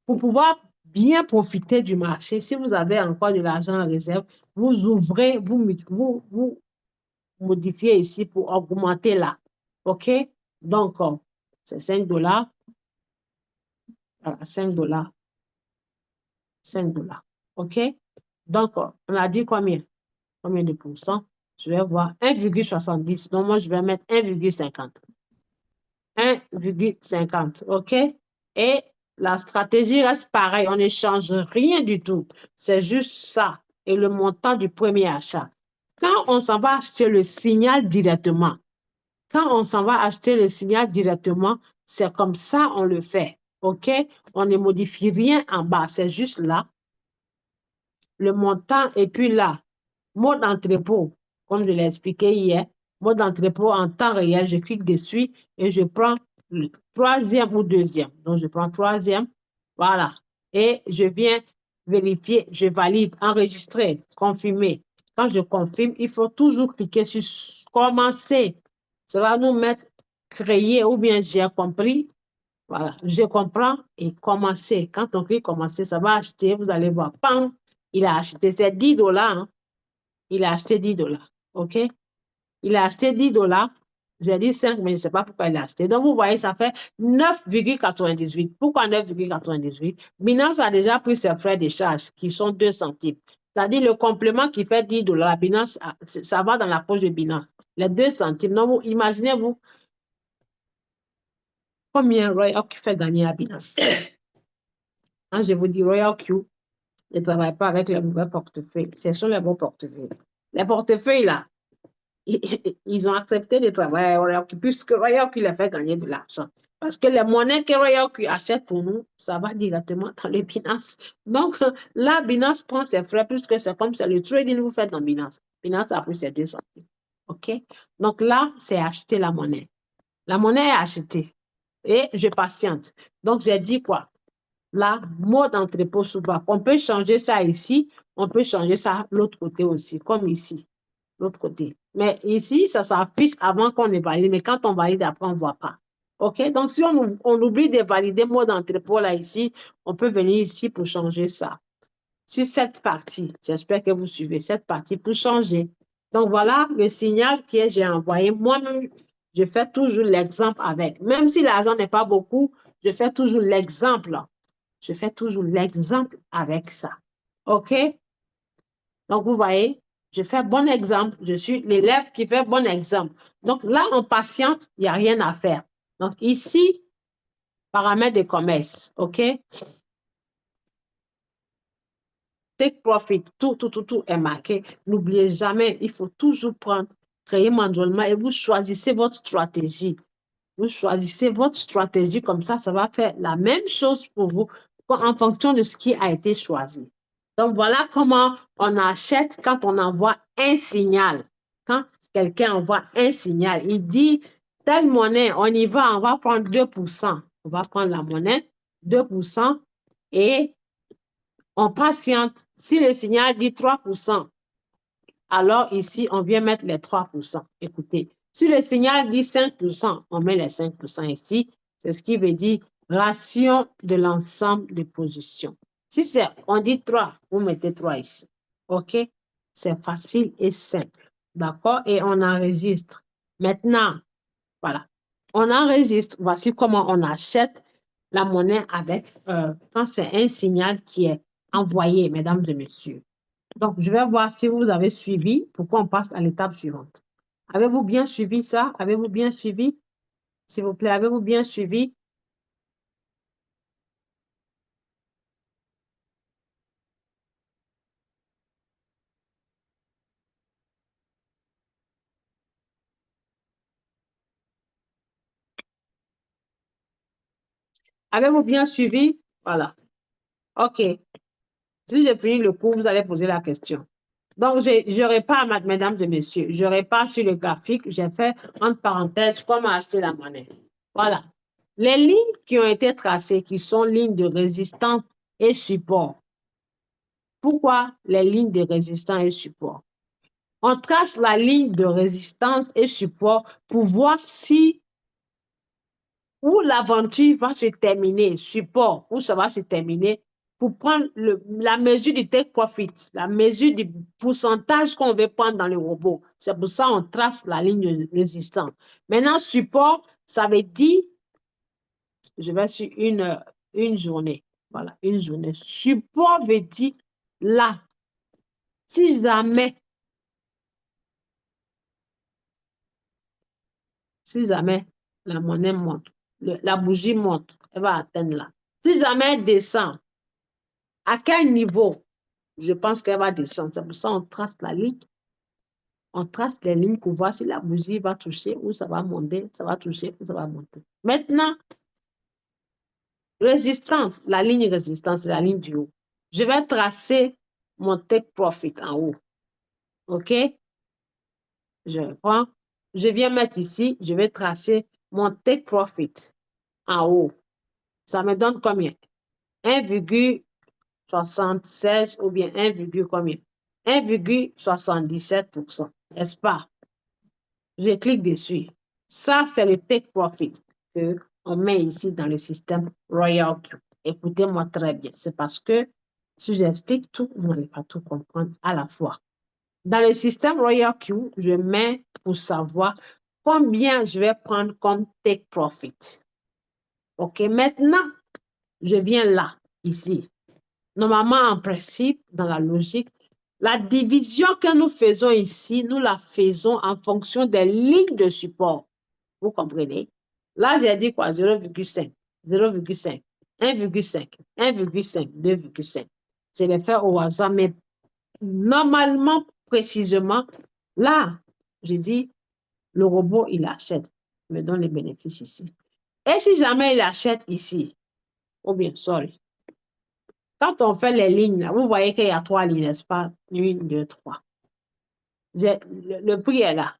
pour pouvoir bien profiter du marché, si vous avez encore de l'argent en réserve, vous ouvrez, vous modifiez ici pour augmenter là. OK? Donc, c'est 5 dollars. Voilà, 5 dollars. 5 dollars. OK? Donc, on a dit combien? Combien de pourcents? Je vais voir 1,70. Donc, moi, je vais mettre 1,50. 1,50. OK? Et la stratégie reste pareille. On ne change rien du tout. C'est juste ça. Et le montant du premier achat. Quand on s'en va acheter le signal directement, quand on s'en va acheter le signal directement, c'est comme ça on le fait. OK? On ne modifie rien en bas. C'est juste là, le montant, et puis là, mode entrepôt, comme je l'ai expliqué hier, mode entrepôt en temps réel, je clique dessus et je prends le troisième ou deuxième. Donc, je prends troisième, voilà. Et je viens vérifier, je valide, enregistrer, confirmer. Quand je confirme, il faut toujours cliquer sur commencer. Ça va nous mettre créer ou bien j'ai compris. Voilà, je comprends et commencer. Quand on clique commencer, ça va acheter, vous allez voir, pam, il a acheté, c'est 10 dollars, hein. Il a acheté 10 dollars. OK? Il a acheté 10 dollars. J'ai dit 5, mais je ne sais pas pourquoi il a acheté. Donc, vous voyez, ça fait 9,98. Pourquoi 9,98? Binance a déjà pris ses frais de charge, qui sont 2 centimes. C'est-à-dire le complément qui fait 10 dollars, Binance, ça va dans la poche de Binance. Les 2 centimes. Donc, imaginez-vous combien Royal Q fait gagner à Binance. Quand je vous dis Royal Q, ne travaille pas avec les mauvais portefeuilles. Ce sont les bons portefeuilles. Les portefeuilles, là, ils ont accepté de travailler à Royal Q puisque Royal Q les fait gagner de l'argent. Parce que les monnaies que Royal Q achète pour nous, ça va directement dans les Binance. Donc, là, Binance prend ses frais puisque c'est comme ça, le trading vous faites dans Binance. Binance a pris ses 2 centimes. OK? Donc là, c'est acheter la monnaie. La monnaie est achetée. Et je patiente. Donc, j'ai dit quoi? Là, mode entrepôt sous-bas. On peut changer ça ici. On peut changer ça l'autre côté aussi, comme ici, l'autre côté. Mais ici, ça s'affiche avant qu'on ne valide. Mais quand on valide, après, on ne voit pas. OK? Donc, si on oublie de valider mode entrepôt là, ici, on peut venir ici pour changer ça. Sur cette partie, j'espère que vous suivez cette partie pour changer. Donc, voilà le signal que j'ai envoyé. Moi-même, je fais toujours l'exemple avec. Même si l'argent n'est pas beaucoup, je fais toujours l'exemple. Je fais toujours l'exemple avec ça. OK? Donc, vous voyez, je fais bon exemple. Je suis l'élève qui fait bon exemple. Donc, là, on patiente, il n'y a rien à faire. Donc, ici, paramètres de commerce. OK? Take profit, tout est marqué. N'oubliez jamais, il faut toujours prendre, créer manuellement et vous choisissez votre stratégie. Vous choisissez votre stratégie comme ça va faire la même chose pour vous en fonction de ce qui a été choisi. Donc, voilà comment on achète quand on envoie un signal. Quand quelqu'un envoie un signal, il dit, telle monnaie, on y va, on va prendre 2%. On va prendre la monnaie, 2%, et on patiente. Si le signal dit 3%, alors ici, on vient mettre les 3%. Écoutez, si le signal dit 5%, on met les 5% ici. C'est ce qui veut dire ration de l'ensemble des positions. Si on dit 3, vous mettez 3 ici. OK? C'est facile et simple. D'accord? Et on enregistre. Maintenant, voilà. On enregistre. Voici comment on achète la monnaie avec, quand c'est un signal qui est envoyé, mesdames et messieurs. Donc, je vais voir si vous avez suivi pour qu'on passe à l'étape suivante. Avez-vous bien suivi ça? Avez-vous bien suivi? S'il vous plaît, avez-vous bien suivi? Avez-vous bien suivi? Voilà. OK. Si j'ai fini le cours, vous allez poser la question. Donc, je répare, mesdames et messieurs, je répare sur le graphique. J'ai fait entre parenthèses comment acheter la monnaie. Voilà. Les lignes qui ont été tracées, qui sont lignes de résistance et support. Pourquoi les lignes de résistance et support? On trace la ligne de résistance et support pour voir si où l'aventure va se terminer, support, où ça va se terminer, pour prendre la mesure du take profit, la mesure du pourcentage qu'on veut prendre dans le robot. C'est pour ça qu'on trace la ligne de résistance. Maintenant, support, ça veut dire, je vais sur une journée. Voilà, une journée. Support veut dire là, si jamais, la monnaie monte, la bougie monte, elle va atteindre là. Si jamais elle descend, à quel niveau? Je pense qu'elle va descendre. C'est pour ça qu'on trace la ligne. On trace les lignes pour voir si la bougie va toucher ou ça va monter, ça va toucher ou ça va monter. Maintenant, résistance, la ligne résistance, c'est la ligne du haut. Je vais tracer mon take profit en haut. OK? Je prends, je viens mettre ici, je vais tracer mon take profit en haut. Ça me donne combien? 1,76 ou bien 1, combien? 1,77%, n'est-ce pas? Je clique dessus. Ça, c'est le take profit qu'on met ici dans le système Royal Q. Écoutez-moi très bien. C'est parce que si j'explique tout, vous n'allez pas tout comprendre à la fois. Dans le système Royal Q, je mets pour savoir combien je vais prendre comme take profit. OK, maintenant, je viens là, ici. Normalement, en principe, dans la logique, la division que nous faisons ici, nous la faisons en fonction des lignes de support. Vous comprenez? Là, j'ai dit quoi? 0,5, 0,5, 1,5, 1,5, 2,5. C'est les faire au hasard, mais normalement, précisément, là, j'ai dit, le robot, il achète, il me donne les bénéfices ici. Et si jamais il achète ici, ou bien, sorry, quand on fait les lignes, là, vous voyez qu'il y a 3 lignes, n'est-ce pas? 1, 2, 3. Le prix est là.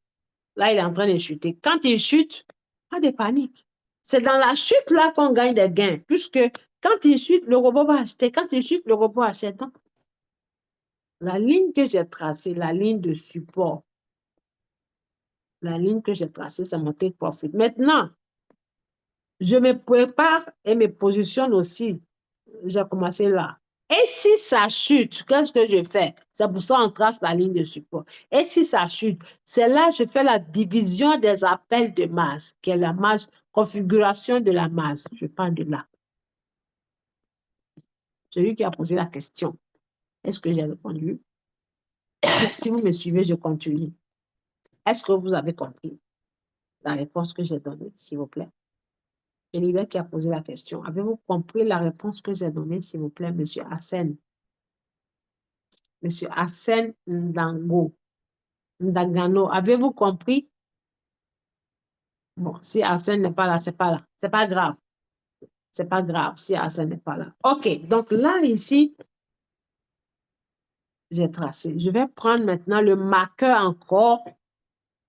Là, il est en train de chuter. Quand il chute, pas de panique. C'est dans la chute là qu'on gagne des gains, puisque quand il chute, le robot va acheter. Quand il chute, le robot achète. Donc, la ligne que j'ai tracée, la ligne de support, la ligne que j'ai tracée, c'est mon take profit. Maintenant, je me prépare et me positionne aussi. J'ai commencé là. Et si ça chute, qu'est-ce que je fais? C'est pour ça qu'on trace la ligne de support. Et si ça chute, c'est là que je fais la division des appels de masse, qui est la masse, configuration de la masse. Je parle de là. Celui qui a posé la question, est-ce que j'ai répondu? Si vous me suivez, je continue. Est-ce que vous avez compris la réponse que j'ai donnée, s'il vous plaît? Le leader qui a posé la question, avez-vous compris la réponse que j'ai donnée, s'il vous plaît, Monsieur Hassen? Monsieur Hassen Ndagano, avez-vous compris? Bon, si Hassen n'est pas là, c'est pas là. C'est pas grave. C'est pas grave si Hassen n'est pas là. OK, donc là, ici, j'ai tracé. Je vais prendre maintenant le marqueur encore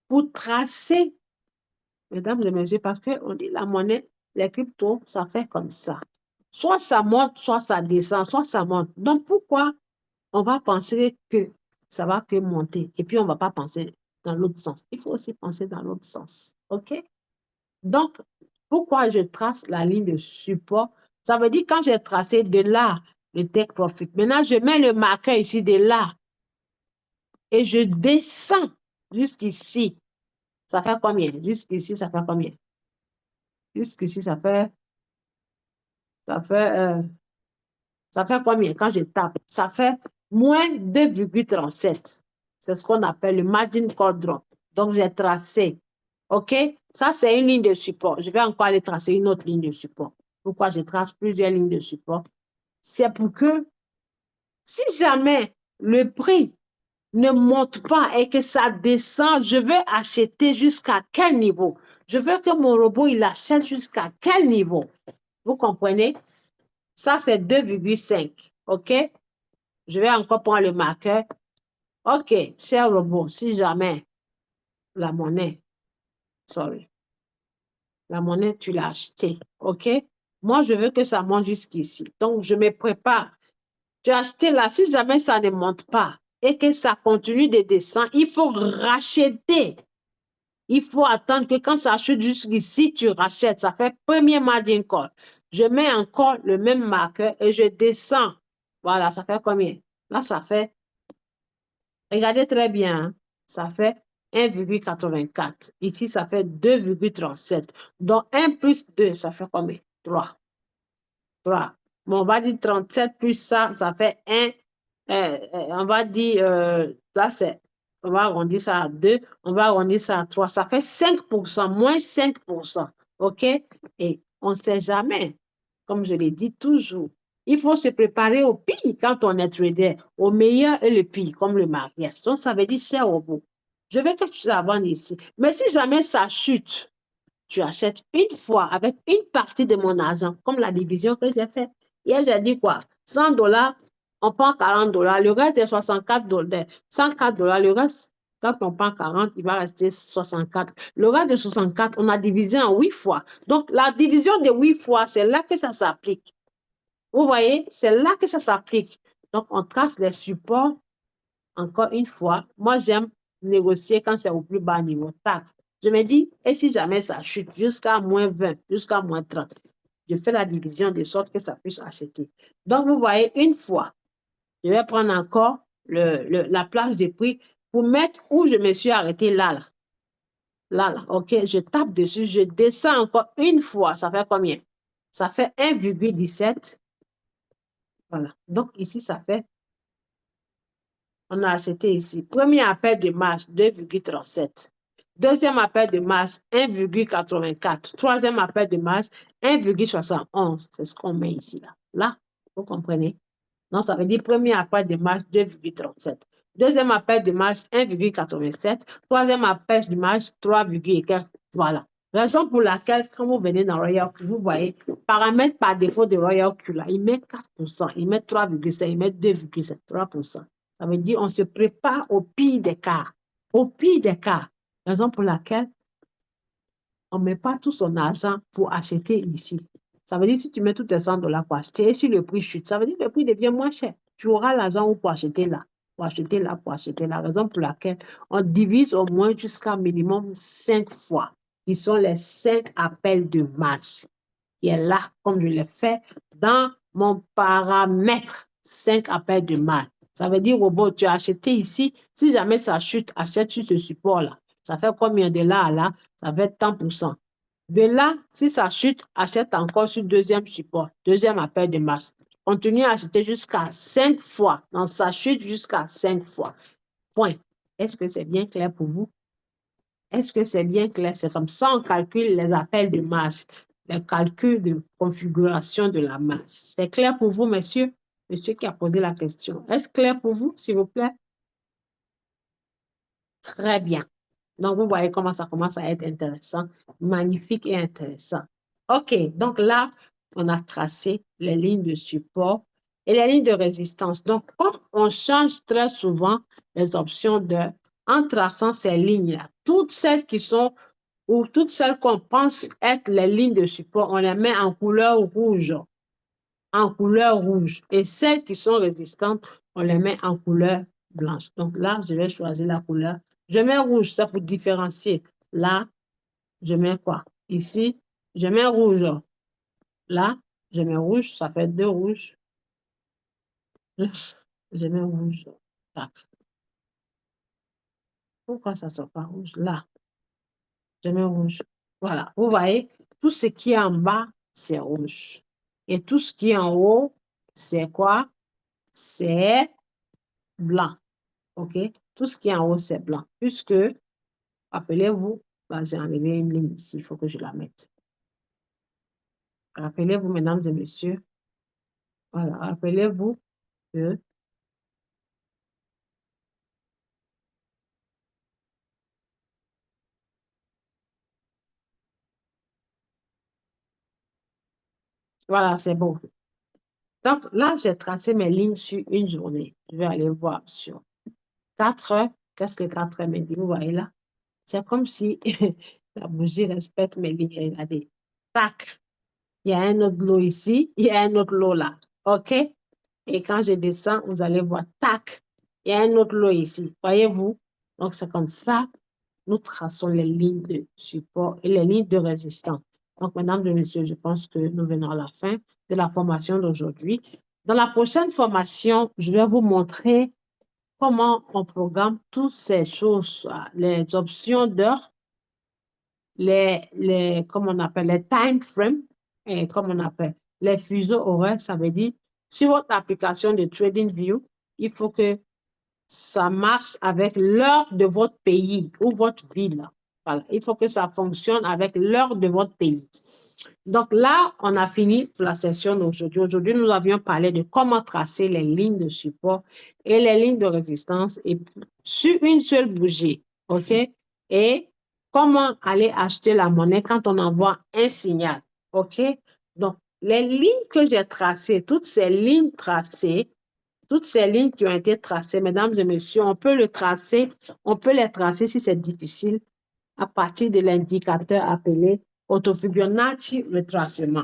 pour tracer, mesdames et messieurs, parce qu'on dit la monnaie, les cryptos, ça fait comme ça. Soit ça monte, soit ça descend, soit ça monte. Donc, pourquoi on va penser que ça va que monter et puis on ne va pas penser dans l'autre sens? Il faut aussi penser dans l'autre sens. OK? Donc, pourquoi je trace la ligne de support? Ça veut dire quand j'ai tracé de là le take profit. Maintenant, je mets le marqueur ici de là et je descends jusqu'ici. Ça fait combien? Jusqu'ici, ça fait combien? Jusqu'ici, ça fait, euh, ça fait combien quand je tape? Ça fait moins 2,37. C'est ce qu'on appelle le margin call drop. Donc, j'ai tracé. OK? Ça, c'est une ligne de support. Je vais encore aller tracer une autre ligne de support. Pourquoi je trace plusieurs lignes de support? C'est pour que si jamais le prix ne monte pas et que ça descend, je veux acheter jusqu'à quel niveau? Je veux que mon robot, il achète jusqu'à quel niveau? Vous comprenez? Ça, c'est 2,5. OK? Je vais encore prendre le marqueur. OK, cher robot, si jamais la monnaie, sorry, la monnaie, tu l'as achetée. OK? Moi, je veux que ça monte jusqu'ici. Donc, je me prépare. Tu as acheté là, si jamais ça ne monte pas et que ça continue de descendre, il faut racheter. Il faut attendre que quand ça chute jusqu'ici, tu rachètes. Ça fait premier margin call. Je mets encore le même marqueur et je descends. Voilà, ça fait combien? Là, ça fait, regardez très bien, hein, ça fait 1,84. Ici, ça fait 2,37. Donc, 1 plus 2, ça fait combien? 3. 3. Bon, on va dire 37 plus ça fait 1. On va dire, là, on va arrondir ça à 2, on va arrondir ça à 3. Ça fait 5%, moins 5%. OK? Et on ne sait jamais, comme je l'ai dit toujours, il faut se préparer au pire quand on est trader, au meilleur et le pire, comme le mariage. Donc, ça veut dire, cher robot, je vais que tu la vendes ici. Mais si jamais ça chute, tu achètes une fois avec une partie de mon argent, comme la division que j'ai faite. Hier, j'ai dit quoi? 100 dollars, on prend 40 dollars. Le reste est 64 dollars. 104 dollars, le reste, quand on prend 40, il va rester 64. Le reste de 64, on a divisé en 8 fois. Donc, la division de 8 fois, c'est là que ça s'applique. Vous voyez, c'est là que ça s'applique. Donc, on trace les supports encore une fois. Moi, j'aime négocier quand c'est au plus bas niveau. Tac. Je me dis, et si jamais ça chute jusqu'à moins 20, jusqu'à moins 30, je fais la division de sorte que ça puisse acheter. Donc, vous voyez, une fois, je vais prendre encore la plage de prix pour mettre où je me suis arrêté là, là. Là, là, OK, je tape dessus, je descends encore une fois. Ça fait combien? Ça fait 1,17. Voilà. Donc, ici, ça fait, on a acheté ici. Premier appel de marge, 2,37. Deuxième appel de marge, 1,84. Troisième appel de marge, 1,71. C'est ce qu'on met ici, là. Là, vous comprenez? Donc, ça veut dire premier appel de marge, 2,37. Deuxième appel de marge, 1,87. Troisième appel de marge, 3,4. Voilà. Raison pour laquelle, quand vous venez dans Royal Q, vous voyez, paramètre par défaut de Royal Q, là, il met 4%, il met 3,5, il met 2,7, 3%. Ça veut dire on se prépare au pire des cas. Au pire des cas. Raison pour laquelle on ne met pas tout son argent pour acheter ici. Ça veut dire si tu mets tous tes 100 dollars pour acheter, et si le prix chute, ça veut dire que le prix devient moins cher. Tu auras l'argent pour acheter là, pour acheter là, pour acheter là. Raison pour laquelle on divise au moins jusqu'à minimum 5 fois, qui sont les 5 appels de marge. Qui est là, comme je l'ai fait, dans mon paramètre, 5 appels de marge. Ça veut dire, robot, tu as acheté ici, si jamais ça chute, achète sur ce support-là. Ça fait combien de là à là? Ça fait tant pour cent. De là, si ça chute, achète encore sur deuxième support, deuxième appel de marge. Continue à acheter jusqu'à 5 fois. Donc, ça chute jusqu'à 5 fois. Point. Est-ce que c'est bien clair pour vous? Est-ce que c'est bien clair? C'est comme ça on calcule les appels de marge, les calculs de configuration de la marge. C'est clair pour vous, monsieur? Monsieur qui a posé la question. Est-ce clair pour vous, s'il vous plaît? Très bien. Donc, vous voyez comment ça commence à être intéressant, magnifique et intéressant. OK, donc là, on a tracé les lignes de support et les lignes de résistance. Donc, comme on change très souvent les options en traçant ces lignes-là, toutes celles qui sont ou toutes celles qu'on pense être les lignes de support, on les met en couleur rouge. En couleur rouge. Et celles qui sont résistantes, on les met en couleur blanche. Donc là, je vais choisir la couleur. Je mets rouge, ça pour différencier. Là, je mets quoi? Ici, je mets rouge. Là, je mets rouge, ça fait deux rouges. Là, je mets rouge. Tac. Pourquoi ça ne sort pas rouge? Là, je mets rouge. Voilà. Vous voyez, tout ce qui est en bas, c'est rouge. Et tout ce qui est en haut, c'est quoi? C'est blanc. OK? Tout ce qui est en haut, c'est blanc. Puisque, rappelez-vous, là, j'ai enlevé une ligne ici, il faut que je la mette. Rappelez-vous, mesdames et messieurs, voilà, rappelez-vous que, voilà, c'est beau. Donc là, j'ai tracé mes lignes sur une journée. Je vais aller voir sur 4 heures. Qu'est-ce que 4 heures me dit? Vous voyez là? C'est comme si la bougie respecte mes lignes. Regardez. Tac. Il y a un autre lot ici. Il y a un autre lot là. OK? Et quand je descends, vous allez voir, tac. Il y a un autre lot ici. Voyez-vous? Donc, c'est comme ça. Nous traçons les lignes de support et les lignes de résistance. Donc, mesdames et messieurs, je pense que nous venons à la fin de la formation d'aujourd'hui. Dans la prochaine formation, je vais vous montrer comment on programme toutes ces choses, les options d'heures, comme on appelle, les time frames, et comme on appelle, les fuseaux horaires, ça veut dire, sur votre application de TradingView, il faut que ça marche avec l'heure de votre pays ou votre ville. Voilà. Il faut que ça fonctionne avec l'heure de votre pays. Donc là, on a fini pour la session d'aujourd'hui. Aujourd'hui, nous avions parlé de comment tracer les lignes de support et les lignes de résistance et sur une seule bougie. OK? Et comment aller acheter la monnaie quand on envoie un signal. OK? Donc, les lignes que j'ai tracées, toutes ces lignes tracées, toutes ces lignes qui ont été tracées, mesdames et messieurs, on peut les tracer si c'est difficile à partir de l'indicateur appelé autofibonacci retracement.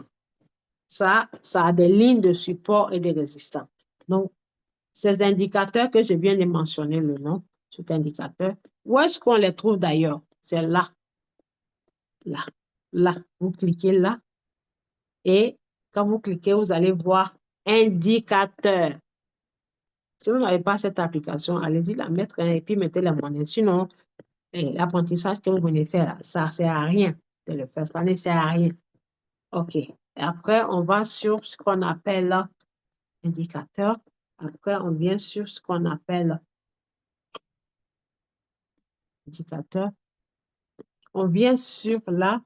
Ça a des lignes de support et de résistance. Donc, ces indicateurs que je viens de mentionner le nom, cet indicateur, où est-ce qu'on les trouve d'ailleurs? C'est là, là, là. Vous cliquez là et quand vous cliquez, vous allez voir indicateur. Si vous n'avez pas cette application, allez-y la mettre et puis mettez la monnaie. Sinon, l'apprentissage que vous venez faire, ça ne sert à rien de le faire. Ça ne sert à rien. OK. Et après, on va sur ce qu'on appelle indicateur. Après, on vient sur ce qu'on appelle indicateur. On vient sur là.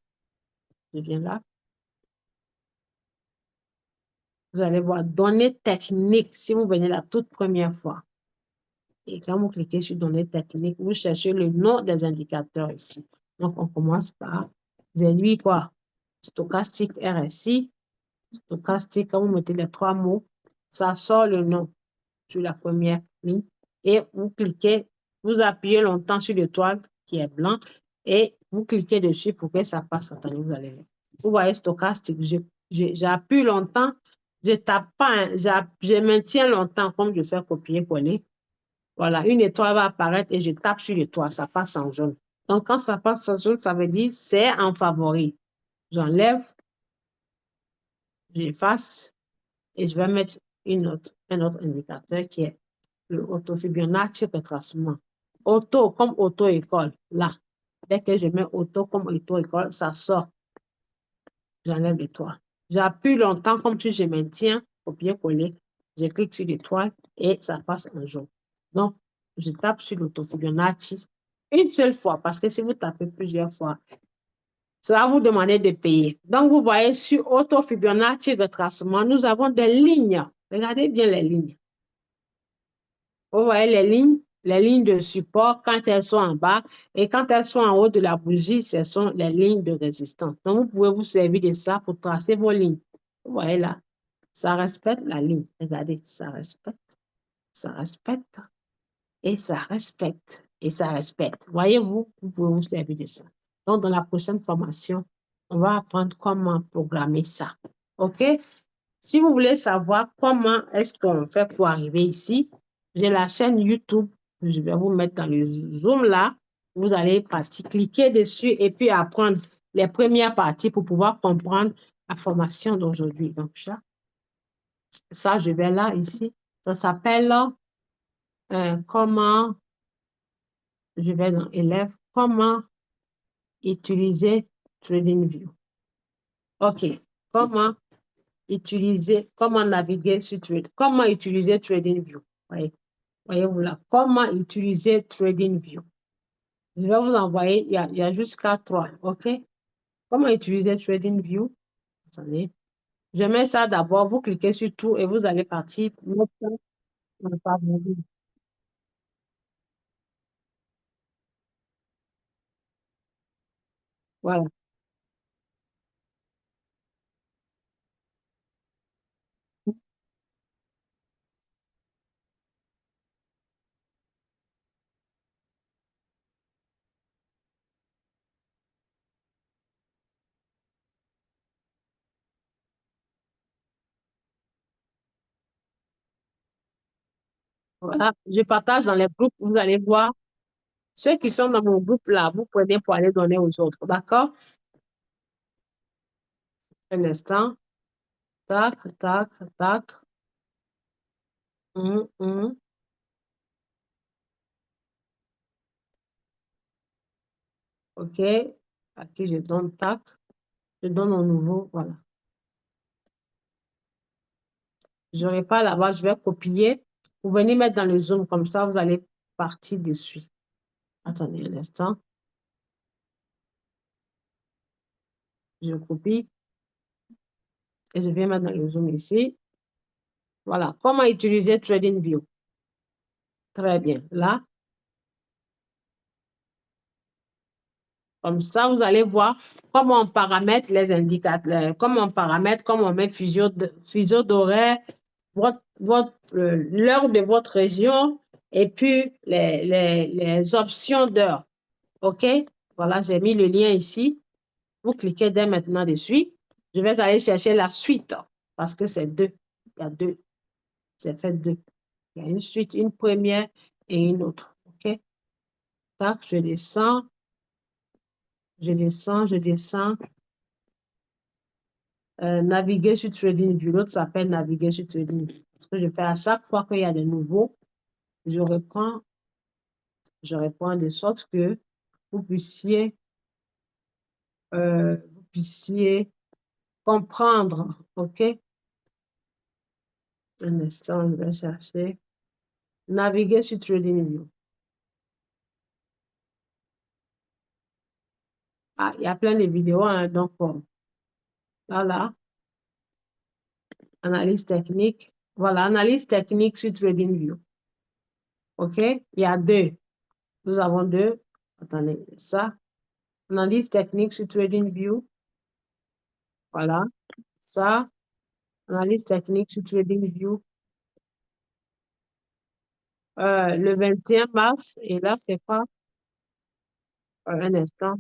Je viens là. Vous allez voir données techniques si vous venez la toute première fois. Et quand vous cliquez sur données techniques, vous cherchez le nom des indicateurs ici. Donc, on commence par, vous avez vu quoi? Stochastique RSI, stochastique, quand vous mettez les 3 mots, ça sort le nom sur la première ligne. Et vous cliquez, vous appuyez longtemps sur l'étoile qui est blanc et vous cliquez dessus pour que ça passe. Attendez, vous allez voir. Vous voyez stochastique, j'appuie longtemps, je tape pas, je maintiens longtemps comme je fais copier-coller. Voilà, une étoile va apparaître et je tape sur l'étoile, ça passe en jaune. Donc, quand ça passe en jaune, ça veut dire c'est en favori. J'enlève, j'efface et je vais mettre un autre indicateur qui est le autofibonacci retracement. Auto comme auto-école, là. Dès que je mets auto comme auto-école, ça sort. J'enlève l'étoile. J'appuie longtemps comme si je maintiens, copier-coller. Je clique sur l'étoile et ça passe en jaune. Donc, je tape sur l'autofibonacci une seule fois parce que si vous tapez plusieurs fois, ça va vous demander de payer. Donc, vous voyez sur autofibonacci retracement, nous avons des lignes. Regardez bien les lignes. Vous voyez les lignes de support quand elles sont en bas et quand elles sont en haut de la bougie, ce sont les lignes de résistance. Donc, vous pouvez vous servir de ça pour tracer vos lignes. Vous voyez là, ça respecte la ligne. Regardez, ça respecte et ça respecte et ça respecte. Voyez-vous, vous pouvez vous servir de ça. Donc, dans la prochaine formation, on va apprendre comment programmer ça. OK? Si vous voulez savoir comment est-ce qu'on fait pour arriver ici, j'ai la chaîne YouTube. Je vais vous mettre dans le Zoom là. Vous allez partir, cliquer dessus et puis apprendre les premières parties pour pouvoir comprendre la formation d'aujourd'hui. Donc, ça, je vais là, ici. Ça s'appelle comment, je vais dans élèves, comment utiliser TradingView. OK. Comment utiliser, comment naviguer sur comment utiliser TradingView. Voyez-vous là, comment utiliser TradingView. Je vais vous envoyer, il y a jusqu'à 3, OK? Comment utiliser TradingView? Attendez. Je mets ça d'abord, vous cliquez sur tout et vous allez partir. Voilà. Voilà. Je partage dans les groupes, vous allez voir. Ceux qui sont dans mon groupe là, vous prenez pour aller donner aux autres. D'accord? Un instant. Tac, tac, tac. Hum, hum. OK. À qui je donne tac. Je donne au nouveau. Voilà. Je n'aurai pas là-bas, je vais copier. Vous venez mettre dans le Zoom comme ça, vous allez partir dessus. Attendez un instant. Je copie et je viens mettre dans le Zoom ici. Voilà. Comment utiliser TradingView? Très bien. Là, comme ça, vous allez voir comment on paramètre les indicateurs, comment on paramètre, comment on met fuseau d'horaire, l'heure de votre région et puis les options d'heure. OK? Voilà, j'ai mis le lien ici. Vous cliquez dès maintenant dessus. Je vais aller chercher la suite parce que c'est deux. Il y a deux. J'ai fait deux. Il y a une suite, une première et une autre. OK? Tac, je descends, je descends, je descends. Naviguer sur TradingView. L'autre s'appelle naviguer sur TradingView. Ce que je fais à chaque fois qu'il y a de nouveaux, je reprends de sorte que vous puissiez, vous puissiez comprendre. OK? Un instant, je vais chercher. Naviguer sur TradingView. Ah, il y a plein de vidéos, hein, donc voilà, analyse technique. Voilà, analyse technique sur TradingView. OK? Il y a deux. Nous avons deux. Attendez, ça. Analyse technique sur TradingView. Voilà, ça. Analyse technique sur TradingView. Le 21 mars. Et là, c'est quoi? Un instant.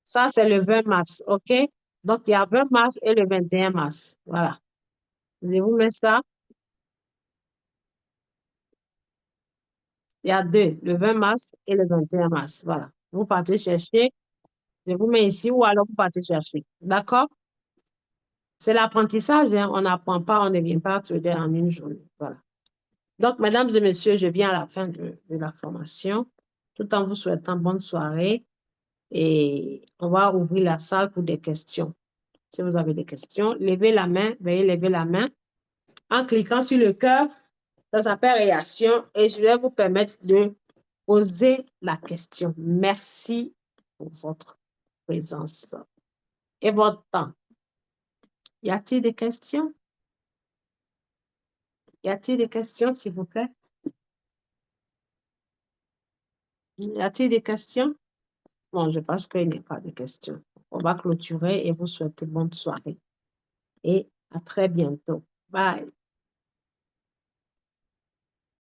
Ça, c'est le 20 mars. OK? Donc, il y a 20 mars et le 21 mars. Voilà. Je vous mets ça. Il y a deux, le 20 mars et le 21 mars. Voilà. Vous partez chercher. Je vous mets ici ou alors vous partez chercher. D'accord? C'est l'apprentissage. Hein. On n'apprend pas, on ne vient pas trader en une journée. Voilà. Donc, mesdames et messieurs, je viens à la fin de la formation, tout en vous souhaitant bonne soirée et on va ouvrir la salle pour des questions. Si vous avez des questions, levez la main, veuillez lever la main en cliquant sur le cœur. Ça s'appelle réaction et je vais vous permettre de poser la question. Merci pour votre présence et votre temps. Y a-t-il des questions? Y a-t-il des questions, s'il vous plaît? Y a-t-il des questions? Bon, je pense qu'il n'y a pas de questions. On va clôturer et vous souhaiter bonne soirée et à très bientôt. Bye.